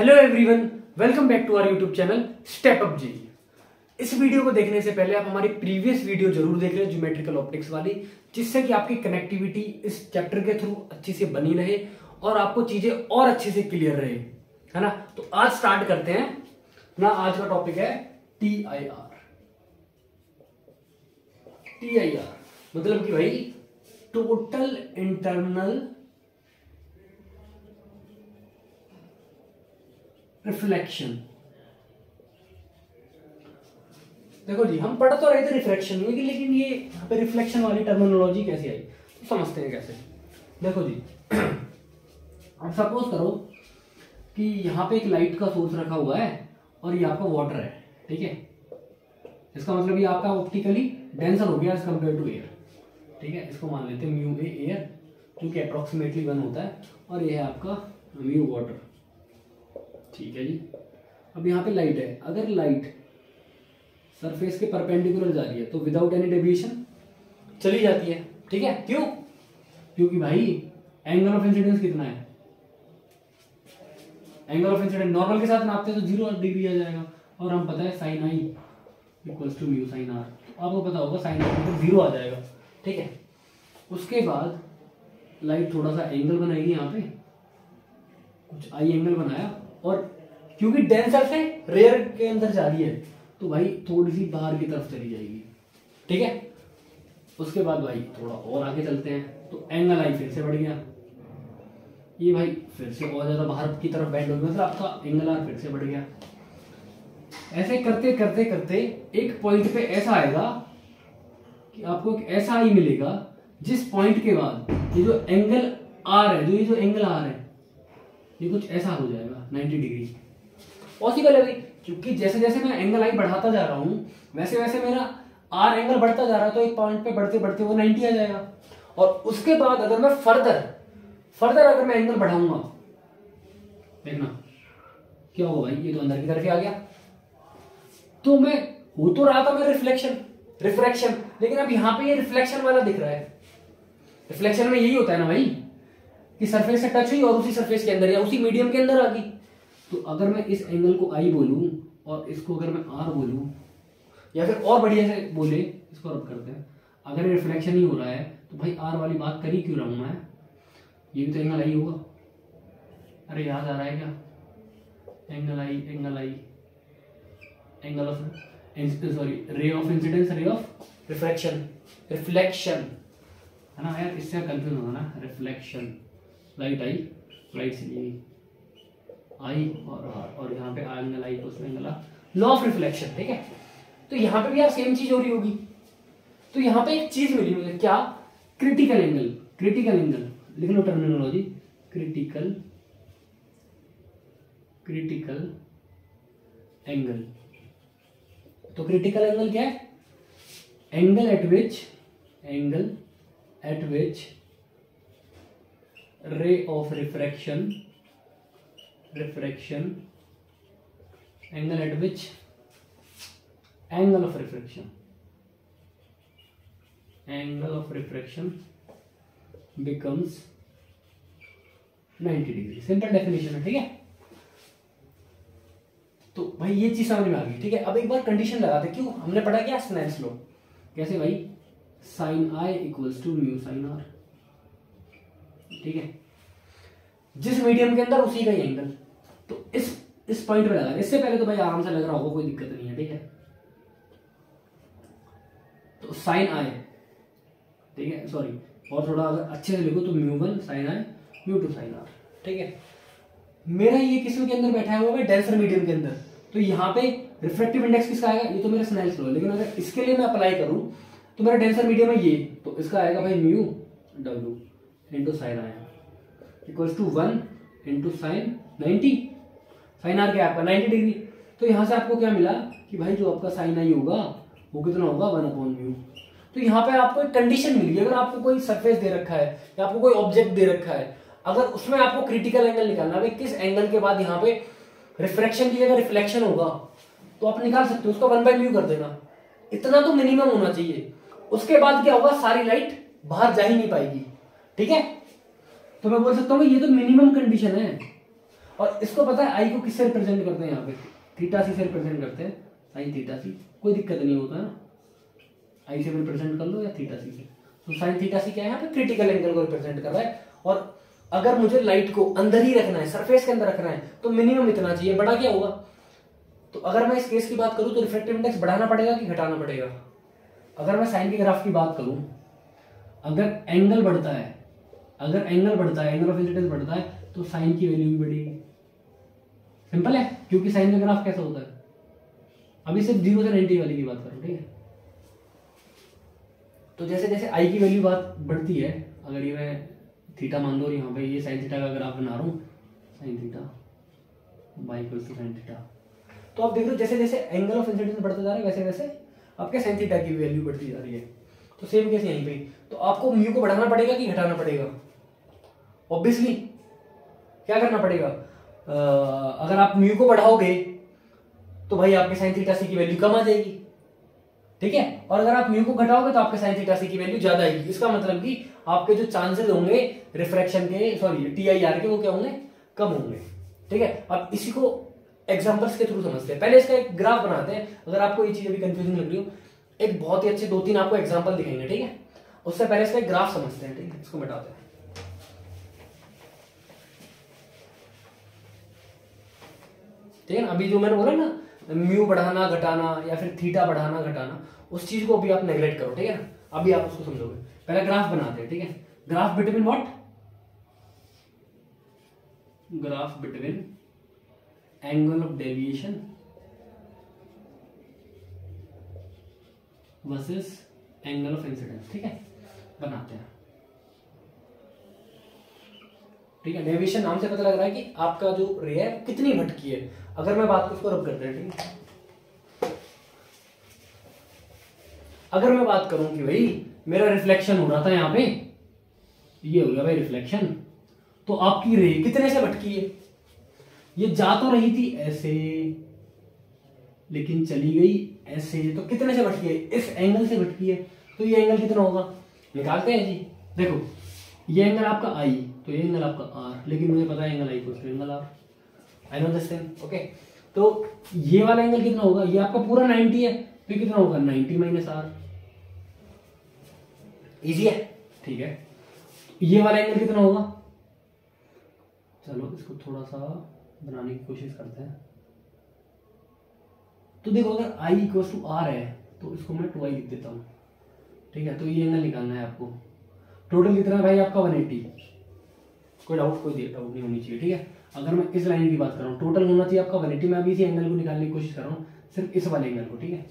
Hello everyone, welcome back to our YouTube channel step up ji. इस video को देखने से पहले आप हमारी प्रीवियस वीडियो जरूर देख लें, ज्योमेट्रिकल ऑप्टिक्स वाली, जिससे कि आपकी कनेक्टिविटी इस चैप्टर के थ्रू अच्छी से बनी रहे और आपको चीजें और अच्छे से क्लियर रहे, है ना। तो आज स्टार्ट करते हैं ना। आज का टॉपिक है TIR। TIR मतलब कि भाई टोटल इंटरनल रिफ्लेक्शन। देखो जी, हम पढ़ तो रहे थे रिफ्लेक्शन में, लेकिन ये यहाँ पे रिफ्लेक्शन वाली टर्मिनोलॉजी कैसे आई तो समझते हैं कैसे। देखो जी, अब सपोज करो कि यहाँ पे एक लाइट का सोर्स रखा हुआ है और ये आपका वाटर है, ठीक है। इसका मतलब ये आपका ऑप्टिकली डेंसर हो गया एज कम्पेयर टू एयर, ठीक है। इसको मान लेते हैं म्यू ए एयर, जो कि अप्रोक्सीमेटली 1 होता है, और ये है आपका म्यू वाटर, ठीक है जी। अब यहाँ पे लाइट है, अगर लाइट सरफेस के परपेंडिकुलर जा रही है तो विदाउट एनी डेविएशन चली जाती है, ठीक है। क्यों? क्योंकि भाई एंगल ऑफ इंसिडेंस कितना है, एंगल ऑफ इंसिडेंस नॉर्मल के साथ नापते हैं तो 0 डिग्री आ जाएगा, और हम पता है sine i equals to mu sine r, तो आपको पता होगा साइन आई तो 0 आ जाएगा, ठीक है। उसके बाद लाइट थोड़ा सा एंगल बनाएगी, यहाँ पे कुछ आई एंगल बनाया, और क्योंकि डेंसर से रेयर के अंदर जा रही है तो भाई थोड़ी सी बाहर की तरफ चली जाएगी, ठीक है। उसके बाद भाई थोड़ा और आगे चलते हैं तो एंगल आई फिर से बढ़ गया, ये भाई फिर से और ज्यादा बाहर की तरफ बेंड हो गया, मतलब आपका एंगल आर फिर से बढ़ गया। ऐसे करते करते करते एक पॉइंट पे ऐसा आएगा कि आपको एक ऐसा आई मिलेगा जिस पॉइंट के बाद ये जो एंगल आर है, ये जो एंगल आर है, ये कुछ ऐसा हो जाएगा 90 डिग्री। पॉसिबल है भाई, क्योंकि जैसे जैसे मैं एंगल आई बढ़ाता जा रहा हूं वैसे वैसे मेरा आर एंगल बढ़ता जा रहा है, तो एक पॉइंट पे बढ़ते बढ़ते वो 90 आ जाएगा। और उसके बाद अगर मैं फर्दर अगर मैं एंगल बढ़ाऊंगा, देखना क्या होगा भाई, ये तो अंदर की तरफ ही आ गया। तो मैं हो तो रहा था मैं रिफ्रैक्शन, लेकिन अब यहां पे ये रिफ्लेक्शन वाला दिख रहा है। रिफ्लेक्शन में यही होता है ना भाई कि सरफेस से टच हुई और उसी सरफेस के अंदर या उसी मीडियम के अंदर आ गई। तो अगर मैं इस एंगल को आई बोलूं और इसको अगर मैं आर बोलूं, या फिर और बढ़िया से बोले, इसको रब करते हैं, अगर रिफ्लेक्शन ही हो रहा है तो भाई आर वाली बात कर ही क्यों रहा हूं मैं, ये भी तो एंगल आई होगा। अरे याद आ रहा है क्या, angle I angle of sorry ray of incidence, ray of reflection, है ना यार, इससे कंफ्यूज होगा ना। रिफ्लेक्शन, लाइट आई, लाइट से ली आई और यहाँ पे एंगल आई, उसमें एंगल आ, लॉ ऑफ रिफ्लेक्शन, ठीक है। तो यहाँ पे भी यार सेम चीज हो रही होगी। तो यहाँ पे एक चीज मिली मुझे, क्या? क्रिटिकल एंगल लिख लो टर्मिनोलॉजी, क्रिटिकल एंगल। तो क्रिटिकल एंगल क्या है? Angle eight which ray of refraction angle at which angle of refraction becomes 90 degree. Simple definition है, ठीक है। तो भाई ये चीज समझ में आ गई, ठीक है। अब एक बार कंडीशन लगाते, क्यों हमने पढ़ा क्या स्नेल्स लॉ, कैसे भाई, sine i equals to mu sine r, ठीक है। जिस मीडियम के अंदर उसी का ही एंगल, तो इस पॉइंट पे लगा। इससे पहले तो भाई आराम से लग रहा होगा, कोई दिक्कत नहीं है, ठीक है। तो साइन आई, ठीक है, सॉरी, और थोड़ा अगर अच्छे से लिखो तो म्यू1 साइन आई म्यू2 साइन आर, ठीक है। मेरा ये किसके के अंदर बैठा हुआ है, डेंसर मीडियम के अंदर, तो यहाँ पे रिफ्रैक्टिव इंडेक्स किसका आएगा, ये तो मेरा स्नेल्स लॉ है, लेकिन अगर इसके लिए मैं अप्लाई करूं तो मेरा डेंसर मीडियम है ये, तो इसका आएगा भाई म्यू डब्ल्यू into sine i equals to 1 into sine 90, sine r क्या आपका 90 डिग्री। तो यहां से आपको क्या मिला कि भाई जो आपका साइन आई होगा वो कितना होगा, 1/म्यू। तो यहाँ पे आपको एक कंडीशन मिली, अगर आपको कोई सरफेस दे रखा है या आपको कोई ऑब्जेक्ट दे रखा है, अगर उसमें आपको क्रिटिकल एंगल निकालना है, किस एंगल के बाद यहाँ पे रिफ्रैक्शन की जगह रिफ्लेक्शन होगा, तो आप निकाल सकते हो, उसका 1/म्यू कर देना। इतना तो मिनिमम होना चाहिए। उसके बाद क्या होगा, सारी लाइट बाहर जा ही नहीं पाएगी, ठीक है। तो मैं बोल सकता हूँ ये तो मिनिमम कंडीशन है। और इसको पता है आई को किससे रिप्रेजेंट करते हैं, यहाँ पे थीटा सी से रिप्रेजेंट करते हैं, साइन थीटा सी, कोई दिक्कत नहीं होता है ना, आई से रिप्रेजेंट कर लो या थीटा सी से। तो साइन थीटा सी क्या है, यहाँ पे क्रिटिकल एंगल को रिप्रेजेंट कर रहा है। और अगर मुझे लाइट को अंदर ही रखना है, सरफेस के अंदर रखना है, तो मिनिमम इतना चाहिए, बड़ा क्या होगा। तो अगर मैं इस केस की बात करूं तो रिफ्रैक्टिव इंडेक्स बढ़ाना पड़ेगा कि घटाना पड़ेगा। अगर मैं साइन के ग्राफ की बात करूं, अगर एंगल बढ़ता है, एंगल ऑफ इंसिडेंस बढ़ता है, तो साइन की वैल्यू भी बढ़ेगी। सिंपल है, क्योंकि साइन का ग्राफ कैसा होता है, अभी सिर्फ 0 से 90 वाली की बात करो, ठीक है। तो जैसे जैसे आई की वैल्यू बात बढ़ती है, अगर ये मैं थीटा मान लो, यहाँ पे ये साइन थीटा का ग्राफ बना रहा हूँ, sine theta by equal to sine theta, तो आप देख लो जैसे जैसे एंगल ऑफ इंसिडेंस बढ़ता जा रहा है वैसे वैसे आपके साइन थीटा की वैल्यू बढ़ती जा रही है। तो सेम केस यहीं पे, तो आपको म्यू को बढ़ाना पड़ेगा कि घटाना पड़ेगा। ऑब्वियसली क्या करना पड़ेगा, अगर आप म्यू को बढ़ाओगे तो भाई आपके साइन थीटा सी की वैल्यू कम आ जाएगी, ठीक है। और अगर आप म्यू को घटाओगे तो आपके साइन थीटा सी की वैल्यू ज्यादा आएगी। इसका मतलब कि आपके जो चांसेस होंगे रिफ्रैक्शन के, सॉरी TIR के, वो क्या होंगे, कम होंगे, ठीक है। अब इसी को एग्जांपल्स के थ्रू समझते हैं। पहले इसका एक ग्राफ बनाते हैं, अगर आपको ये चीज अभी कंफ्यूजिंग लग रही हो, एक बहुत ही अच्छे 2-3 आपको एग्जांपल दिखाएंगे, ठीक है। उससे पहले इसका एक ग्राफ समझते हैं, ठीक है। इसको मिटाते हैं, ठीक है ना। अभी जो मैंने बोला ना, म्यू बढ़ाना घटाना या फिर थीटा बढ़ाना घटाना, उस चीज को अभी आप नेग्लेक्ट करो, ठीक है ना। अभी आप उसको समझोगे। पहले ग्राफ बनाते हैं, ठीक है। Graph between what, graph between angle of deviation versus angle of incidence, ठीक है, बनाते हैं, ठीक है। डेविएशन नाम से पता लग रहा है कि आपका जो रे है कितनी भटकी है। अगर मैं बात उसको रब करते हैं, ठीक है। अगर मैं बात करूं कि भाई मेरा रिफ्लेक्शन हो रहा था यहाँ पे, ये हो गया भाई रिफ्लेक्शन, तो आपकी रे कितने से भटकी है, ये जा तो रही थी ऐसे लेकिन चली गई ऐसे, तो कितने से भटकी है, इस एंगल से भटकी है। तो ये एंगल कितना होगा, निकालते हैं जी। देखो ये एंगल आपका आई, तो ये एंगल आपका आर, लेकिन मुझे पता है एंगल आई को angle r, I know this thing, okay. तो ये वाला एंगल कितना होगा, ये आपका पूरा 90 है, तो कितना होगा 90 माइनस आर, इजी है, ठीक है। ये वाला एंगल कितना होगा, चलो इसको थोड़ा सा बनाने की कोशिश करते हैं। तो देखो अगर I इक्वल टू आर है तो इसको मैं 2i लिख देता हूँ, ठीक है। तो ये एंगल निकालना है आपको। टोटल कितना है भाई आपका 180, कोई डाउट नहीं होनी चाहिए, ठीक है। अगर मैं इस लाइन की बात कर रहा हूँ, टोटल होना चाहिए आपका 180। मैं अभी इसी एंगल को निकालने की कोशिश कर रहा हूँ, सिर्फ इस वाले एंगल को, ठीक है।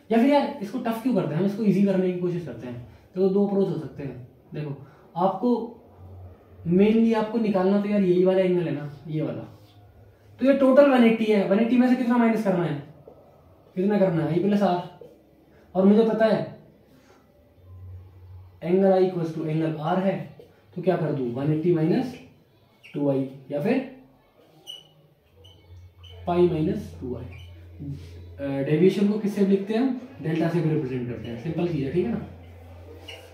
या फिर यार इसको टफ क्यों करते हैं, हम इसको ईजी करने की कोशिश करते हैं। तो 2 अप्रोच हो सकते हैं। देखो आपको मेनली आपको निकालना तो यार यही वाला एंगल है ना, ये वाला, तो ये टोटल 180 है। 180 में से कितना माइनस करना है, कितना करना है, आई प्लस आर। और मुझे पता है angle i equal to angle r है, तो क्या कर दूं 180 माइनस 2i, या फिर पाई माइनस 2i। डेविएशन को किससे लिखते हैं हम, डेल्टा से भी रिप्रेजेंट करते हैं। सिंपल चीज है, ठीक है ना,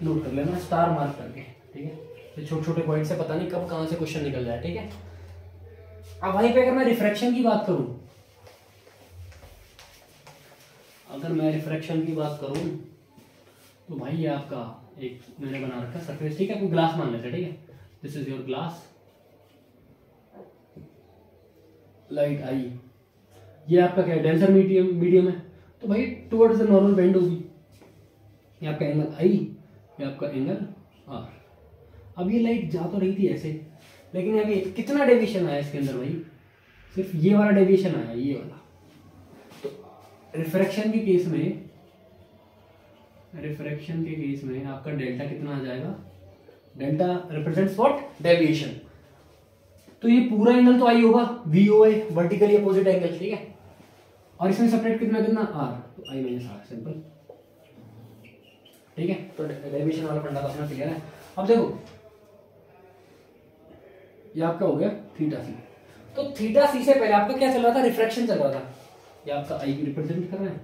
नोट कर लेना स्टार मार्क करके, ठीक है। ये छोटे छोटे पॉइंट से पता नहीं कब कहां से क्वेश्चन निकल जाए, ठीक है। अब वहीं पे अगर मैं रिफ्रैक्शन की बात करूं, तो भाई ये आपका एक मैंने बना रखा है सरफेस, ठीक है। कोई ग्लास मान लेते हैं, ठीक है। This is your glass, light i, ये आपका क्या है, डेंसर मीडियम है, तो भाई टुवर्ड्स द नॉर्मल बेंड होगी। ये आपका एंगल आई, ये आपका एंगल आर। अब ये लाइट जा तो रही थी ऐसे, लेकिन अभी कितना डेविएशन आया इसके अंदर भाई, सिर्फ ये वाला डेविएशन आया, ये वाला। तो रिफ्रैक्शन के केस में आपका डेल्टा कितना आ जाएगा, डेल्टा रिप्रेजेंट्स व्हाट, डेविएशन। तो ये पूरा एंगल तो आई होगा, VOA, वर्टिकली अपोजिट एंगल, ठीक है। और इसमें सेपरेट कितना आर, तो आई माइनस आर, सिंपल, ठीक है। तो डेविएशन वाला फंडा तो अपना क्लियर है। अब देखो ये आपका हो गया थीटा सी। तो थीटा सी से पहले आपका क्या चल रहा था, रिफ्रैक्शन चल रहा था। ये आपका आई रिप्रेजेंट कर रहा है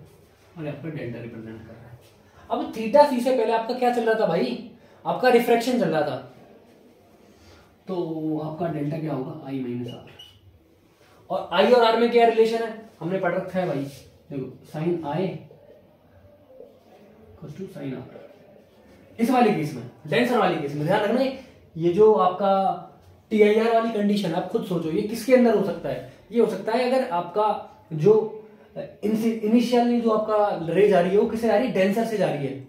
और आपका डेल्टा रिप्रेजेंट कर रहा है। अब थीटा सी से पहले आपका क्या चल रहा था भाई, आपका रिफ्रैक्शन चल रहा था। तो आपका डेल्टा क्या होगा, आई माइनस आर। और आई और आर में क्या रिलेशन है हमने पढ़ रखा है भाई, देखो sine i to sine r. इस वाले केस में, डेंसर वाले केस में ध्यान रखना, ये जो आपका TIR वाली कंडीशन आप खुद सोचो ये किसके अंदर हो सकता है। ये हो सकता है अगर आपका जो इनिशियली जो आपका रे जा रही है वो किससे जा रही है, डेंसर से जा रही है,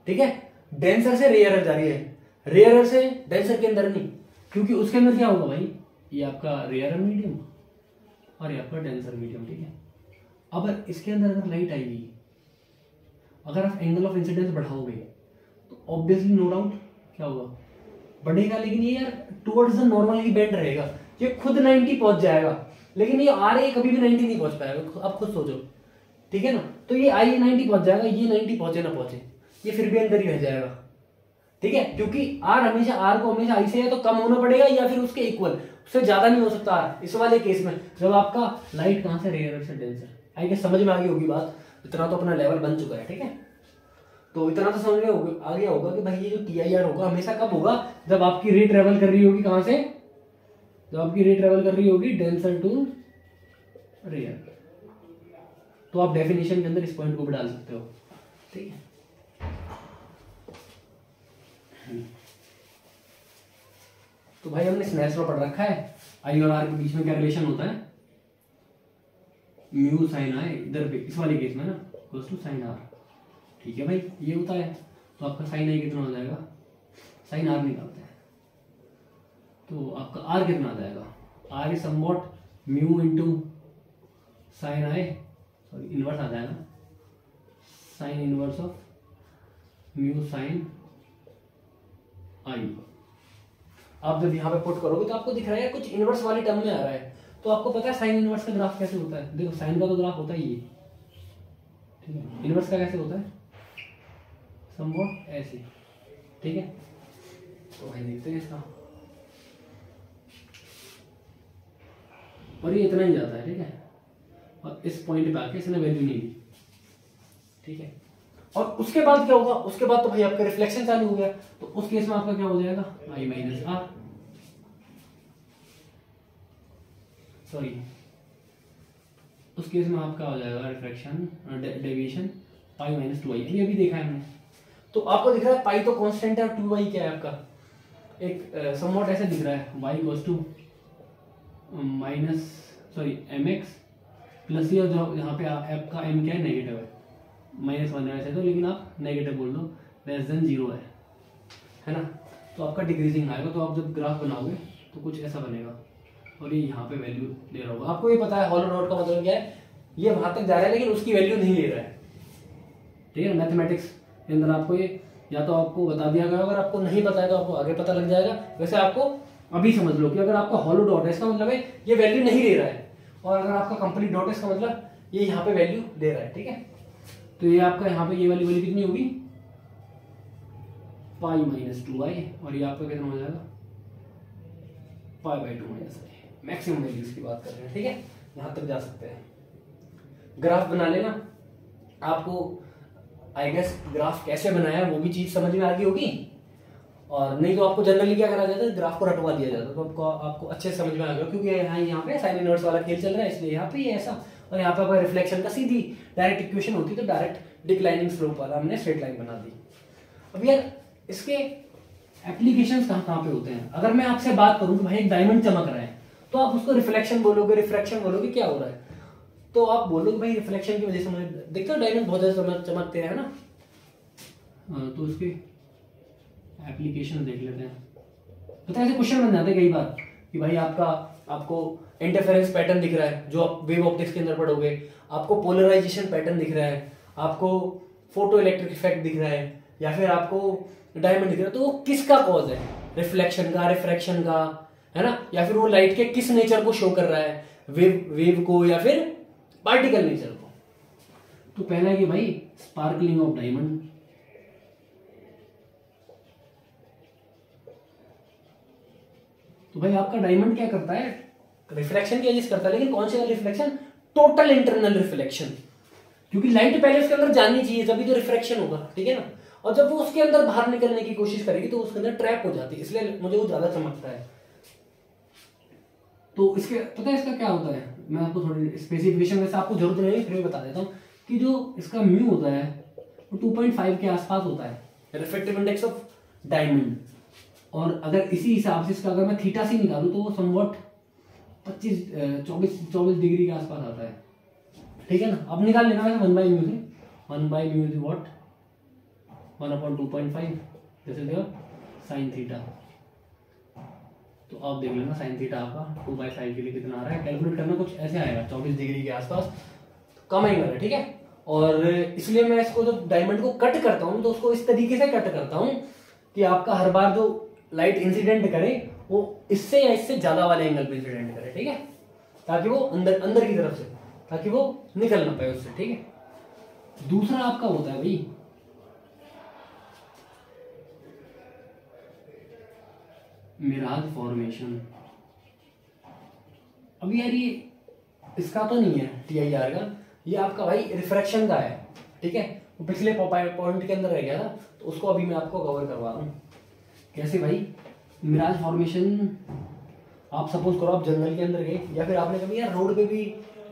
ठीक है, डेंसर से रेयरर जा रही है, रेयरर से डेंसर के अंदर नहीं, क्योंकि उसके अंदर क्या होगा भाई, ये आपका रेयरर मीडियम और ये आपका डेंसर मीडियम, ठीक है। अब इसके अंदर अगर लाइट आएगी, अगर आप एंगल ऑफ इंसिडेंस बढ़ाओगे तो ऑब्वियसली नो डाउट क्या होगा, बढ़ेगा, लेकिन ये यार towards the normal he bend रहेगा, ये खुद 90 पहुंच जाएगा, लेकिन ये आ रही कभी भी 90 नहीं पहुंच पाएगा, आप खुद सोचो, ठीक है ना। तो ये आई 90 पहुंच जाएगा, ये 90 पहुंचे ना पहुंचे, ये फिर भी अंदर ही रह जाएगा, ठीक है, क्योंकि आर को हमेशा आई से या तो कम होना पड़ेगा या फिर उसके इक्वल, उससे ज्यादा नहीं हो सकता आर। इस वाले केस में जब आपका लाइट कहां से, रेयरर से डेंसर, आई गेस समझ में आ गई होगी बात, इतना तो अपना लेवल बन चुका है, ठीक है। तो इतना तो समझ में आ गया होगा कि भाई ये जो TIR होगा हमेशा कब होगा, जब आपकी रे ट्रेवल कर रही होगी, कहां से, जब आपकी रे ट्रेवल कर रही होगी डेंसर टू रेयर। तो आप डेफिनेशन के अंदर इस पॉइंट को भी डाल सकते हो, ठीक है। तो भाई हमने स्नेल्स लॉ पढ़ रखा है, आई और आर के बीच में क्या रिलेशन होता है, म्यू साइन आई, इधर पे इस वाले केस में ना इक्वल्स टू साइन आर, ठीक है भाई, ये होता है। तो आपका साइन आई कितना हो जाएगा, साइन आर निकालते हैं, तो आपका आर कितना आ जाएगा, r is somewhat mu into sine i, sorry inverse आ जाएगा, sine inverse of mu sine i. आप जब यहाँ पे पुट करोगे तो आपको दिख रहा है कुछ इनवर्स वाली टर्म में आ रहा है, तो आपको पता है साइन इनवर्स का ग्राफ कैसे होता है, देखो साइन का तो ग्राफ होता ही है, ठीक है, इनवर्स का कैसे होता है, समवॉट ऐसे, ठीक है। तो भाई देखते हैं इसका, और ये इतना ही जाता है, ठीक है, और इस पॉइंट पे आके इसने वैल्यू नहीं दी, ठीक है। और उसके बाद क्या होगा, उसके बाद तो भाई आपका रिफ्लेक्शन चालू हो गया, तो उस केस में आपका क्या हो जाएगा, आई माइनस आर, सॉरी उस केस में आपका हो जाएगा reflection deviation pi minus 2i, ये भी देखा है हमने। तो आपको दिख रहा है पाई तो कांस्टेंट है और 2i क्या है आपका, एक समवॉट ऐसे दिख रहा है, y equals to minus sorry mx plus ये जो यहाँ पे आपका m क्या है, नेगेटिव है, -1 है वैसे तो, लेकिन आप नेगेटिव बोल दो, लेस देन 0 है ना। तो आपका डिक्रीजिंग आएगा, तो आप जब ग्राफ बनाओगे तो कुछ ऐसा बनेगा, और ये यहाँ पे वैल्यू ले रहा होगा। आपको ये पता है हॉलो डॉट का मतलब क्या है, ये वहां तक जा रहा है लेकिन उसकी वैल्यू नहीं ले रहा है, ठीक है। मैथमेटिक्स के अंदर आपको ये या तो आपको बता दिया गया, अगर आपको नहीं पता है तो आपको आगे पता लग जाएगा। वैसे आपको अभी समझ लो कि अगर आपका हॉलो डॉट है इसका मतलब है ये वैल्यू नहीं ले रहा है, और अगर आपका कंप्लीट डॉट है इसका मतलब ये यहाँ पे वैल्यू दे रहा है, ठीक है। तो ये आपका यहाँ पे ये वाली वैल्यू कितनी होगी, पाई माइनस 2i, और ये आपका कितना हो जाएगा, pi by 2 minus I. Maximum values की बात कर रहे हैं, ठीक है, यहां तक जा सकते हैं। ग्राफ बना लेना, आपको आई गेस ग्राफ कैसे बनाया वो भी चीज समझ में आ गई होगी, और नहीं तो आपको जनरली क्या करा जाता है, ग्राफ को रटवा दिया जाता है, तो आपको अच्छे से समझ में आ गया, क्योंकि यहाँ पे साइन इनवर्स वाला खेल चल रहा है, इसलिए यहाँ पे ऐसा, और यहाँ पे रिफ्लेक्शन का सीधी डायरेक्ट इक्वेशन होती तो डायरेक्ट डिक्लाइनिंग स्लोप वाला हमने स्ट्रेट लाइन बना दी। अब यार इसके एप्लीकेशंस कहाँ पे होते हैं, अगर मैं आपसे बात करूं कि भाई एक डायमंड चमक रहा है, तो आप उसको रिफ्लेक्शन बोलोगे, रिफ्रैक्शन बोलोगे, क्या हो रहा है, तो आप बोलोगे भाई रिफ्लेक्शन की वजह से मुझे देखते हो डायमंड बहुत ज्यादा चमकते हैं ना। तो उसके एप्लीकेशन देख लेते हैं। तो ऐसे क्वेश्चन बन जाते हैं कई बार कि भाई आपको इंटरफेरेंस पैटर्न दिख रहा है जो आप वेव ऑप्टिक्स के अंदर पढ़ोगे, आपको पोलराइजेशन पैटर्न दिख रहा है, आपको फोटो इलेक्ट्रिक इफेक्ट दिख रहा है, या फिर आपको डायमंड दिख रहा है, तो वो किसका कॉज है, रिफ्लेक्शन का, रिफ्रैक्शन का, है ना, या फिर वो लाइट के किस नेचर को शो कर रहा है, वेव को या फिर पार्टिकल नेचर को। तो पहला है कि भाई स्पार्कलिंग ऑफ डायमंड, तो भाई आपका डायमंड क्या करता है, रिफ्लेक्शन की वजह से करता है, लेकिन कौन सा रिफ्लेक्शन, टोटल इंटरनल रिफ्लेक्शन, क्योंकि लाइट पहले उसके अंदर जानी चाहिए तभी तो रिफ्रैक्शन होगा, ठीक है ना। और जब वो उसके अंदर बाहर निकलने की कोशिश करेगी तो उसके अंदर ट्रैप हो जाती है, इसलिए मुझे वो ज्यादा चमकता है। तो इसके पता है इसका क्या होता है, मैं आपको थोड़ी स्पेसिफिकेशन वैसे आपको जरूरत नहीं है, फिर भी बता देता हूँ कि जो इसका म्यू होता है वो 2.5 के आसपास होता है, रिफ्रैक्टिव इंडेक्स ऑफ डायमंड। और अगर इसी हिसाब से इसका अगर मैं थीटा सी निकालूं तो वो समवट 24 डिग्री के आसपास आता है, ठीक है ना। अब निकाल लेना वैसे 1 बाई म्यू से, 1 बाई म्यू इज वॉट 1/2.5 जैसे देखो साइन थीटा। तो आप देख लेना साइन थीटा आपका 2/5 के लिए कितना आ रहा है, कैलकुलेट करना कुछ ऐसे आएगा 24 डिग्री के आसपास, तो कम एंगल है, ठीक है। और इसलिए मैं इसको जब डायमंड को कट करता हूँ तो उसको इस तरीके से कट करता हूँ कि आपका हर बार जो लाइट इंसिडेंट करे वो इससे या इससे ज्यादा वाले एंगल पे इंसिडेंट करे, ठीक है, ताकि वो अंदर अंदर की तरफ से, ताकि वो निकल ना पाए उससे, ठीक है। दूसरा आपका होता है भाई मिराज फॉर्मेशन। अब यार ये इसका तो नहीं है TIR का, ये आपका भाई रिफ्रैक्शन का है, ठीक है। वो पिछले पॉइंट के अंदर रह गया था, तो उसको अभी मैं आपको कवर करवा रहा हूँ। कैसे भाई मिराज फॉर्मेशन, आप सपोज करो आप जंगल के अंदर गए, या फिर आपने कभी यार रोड पे भी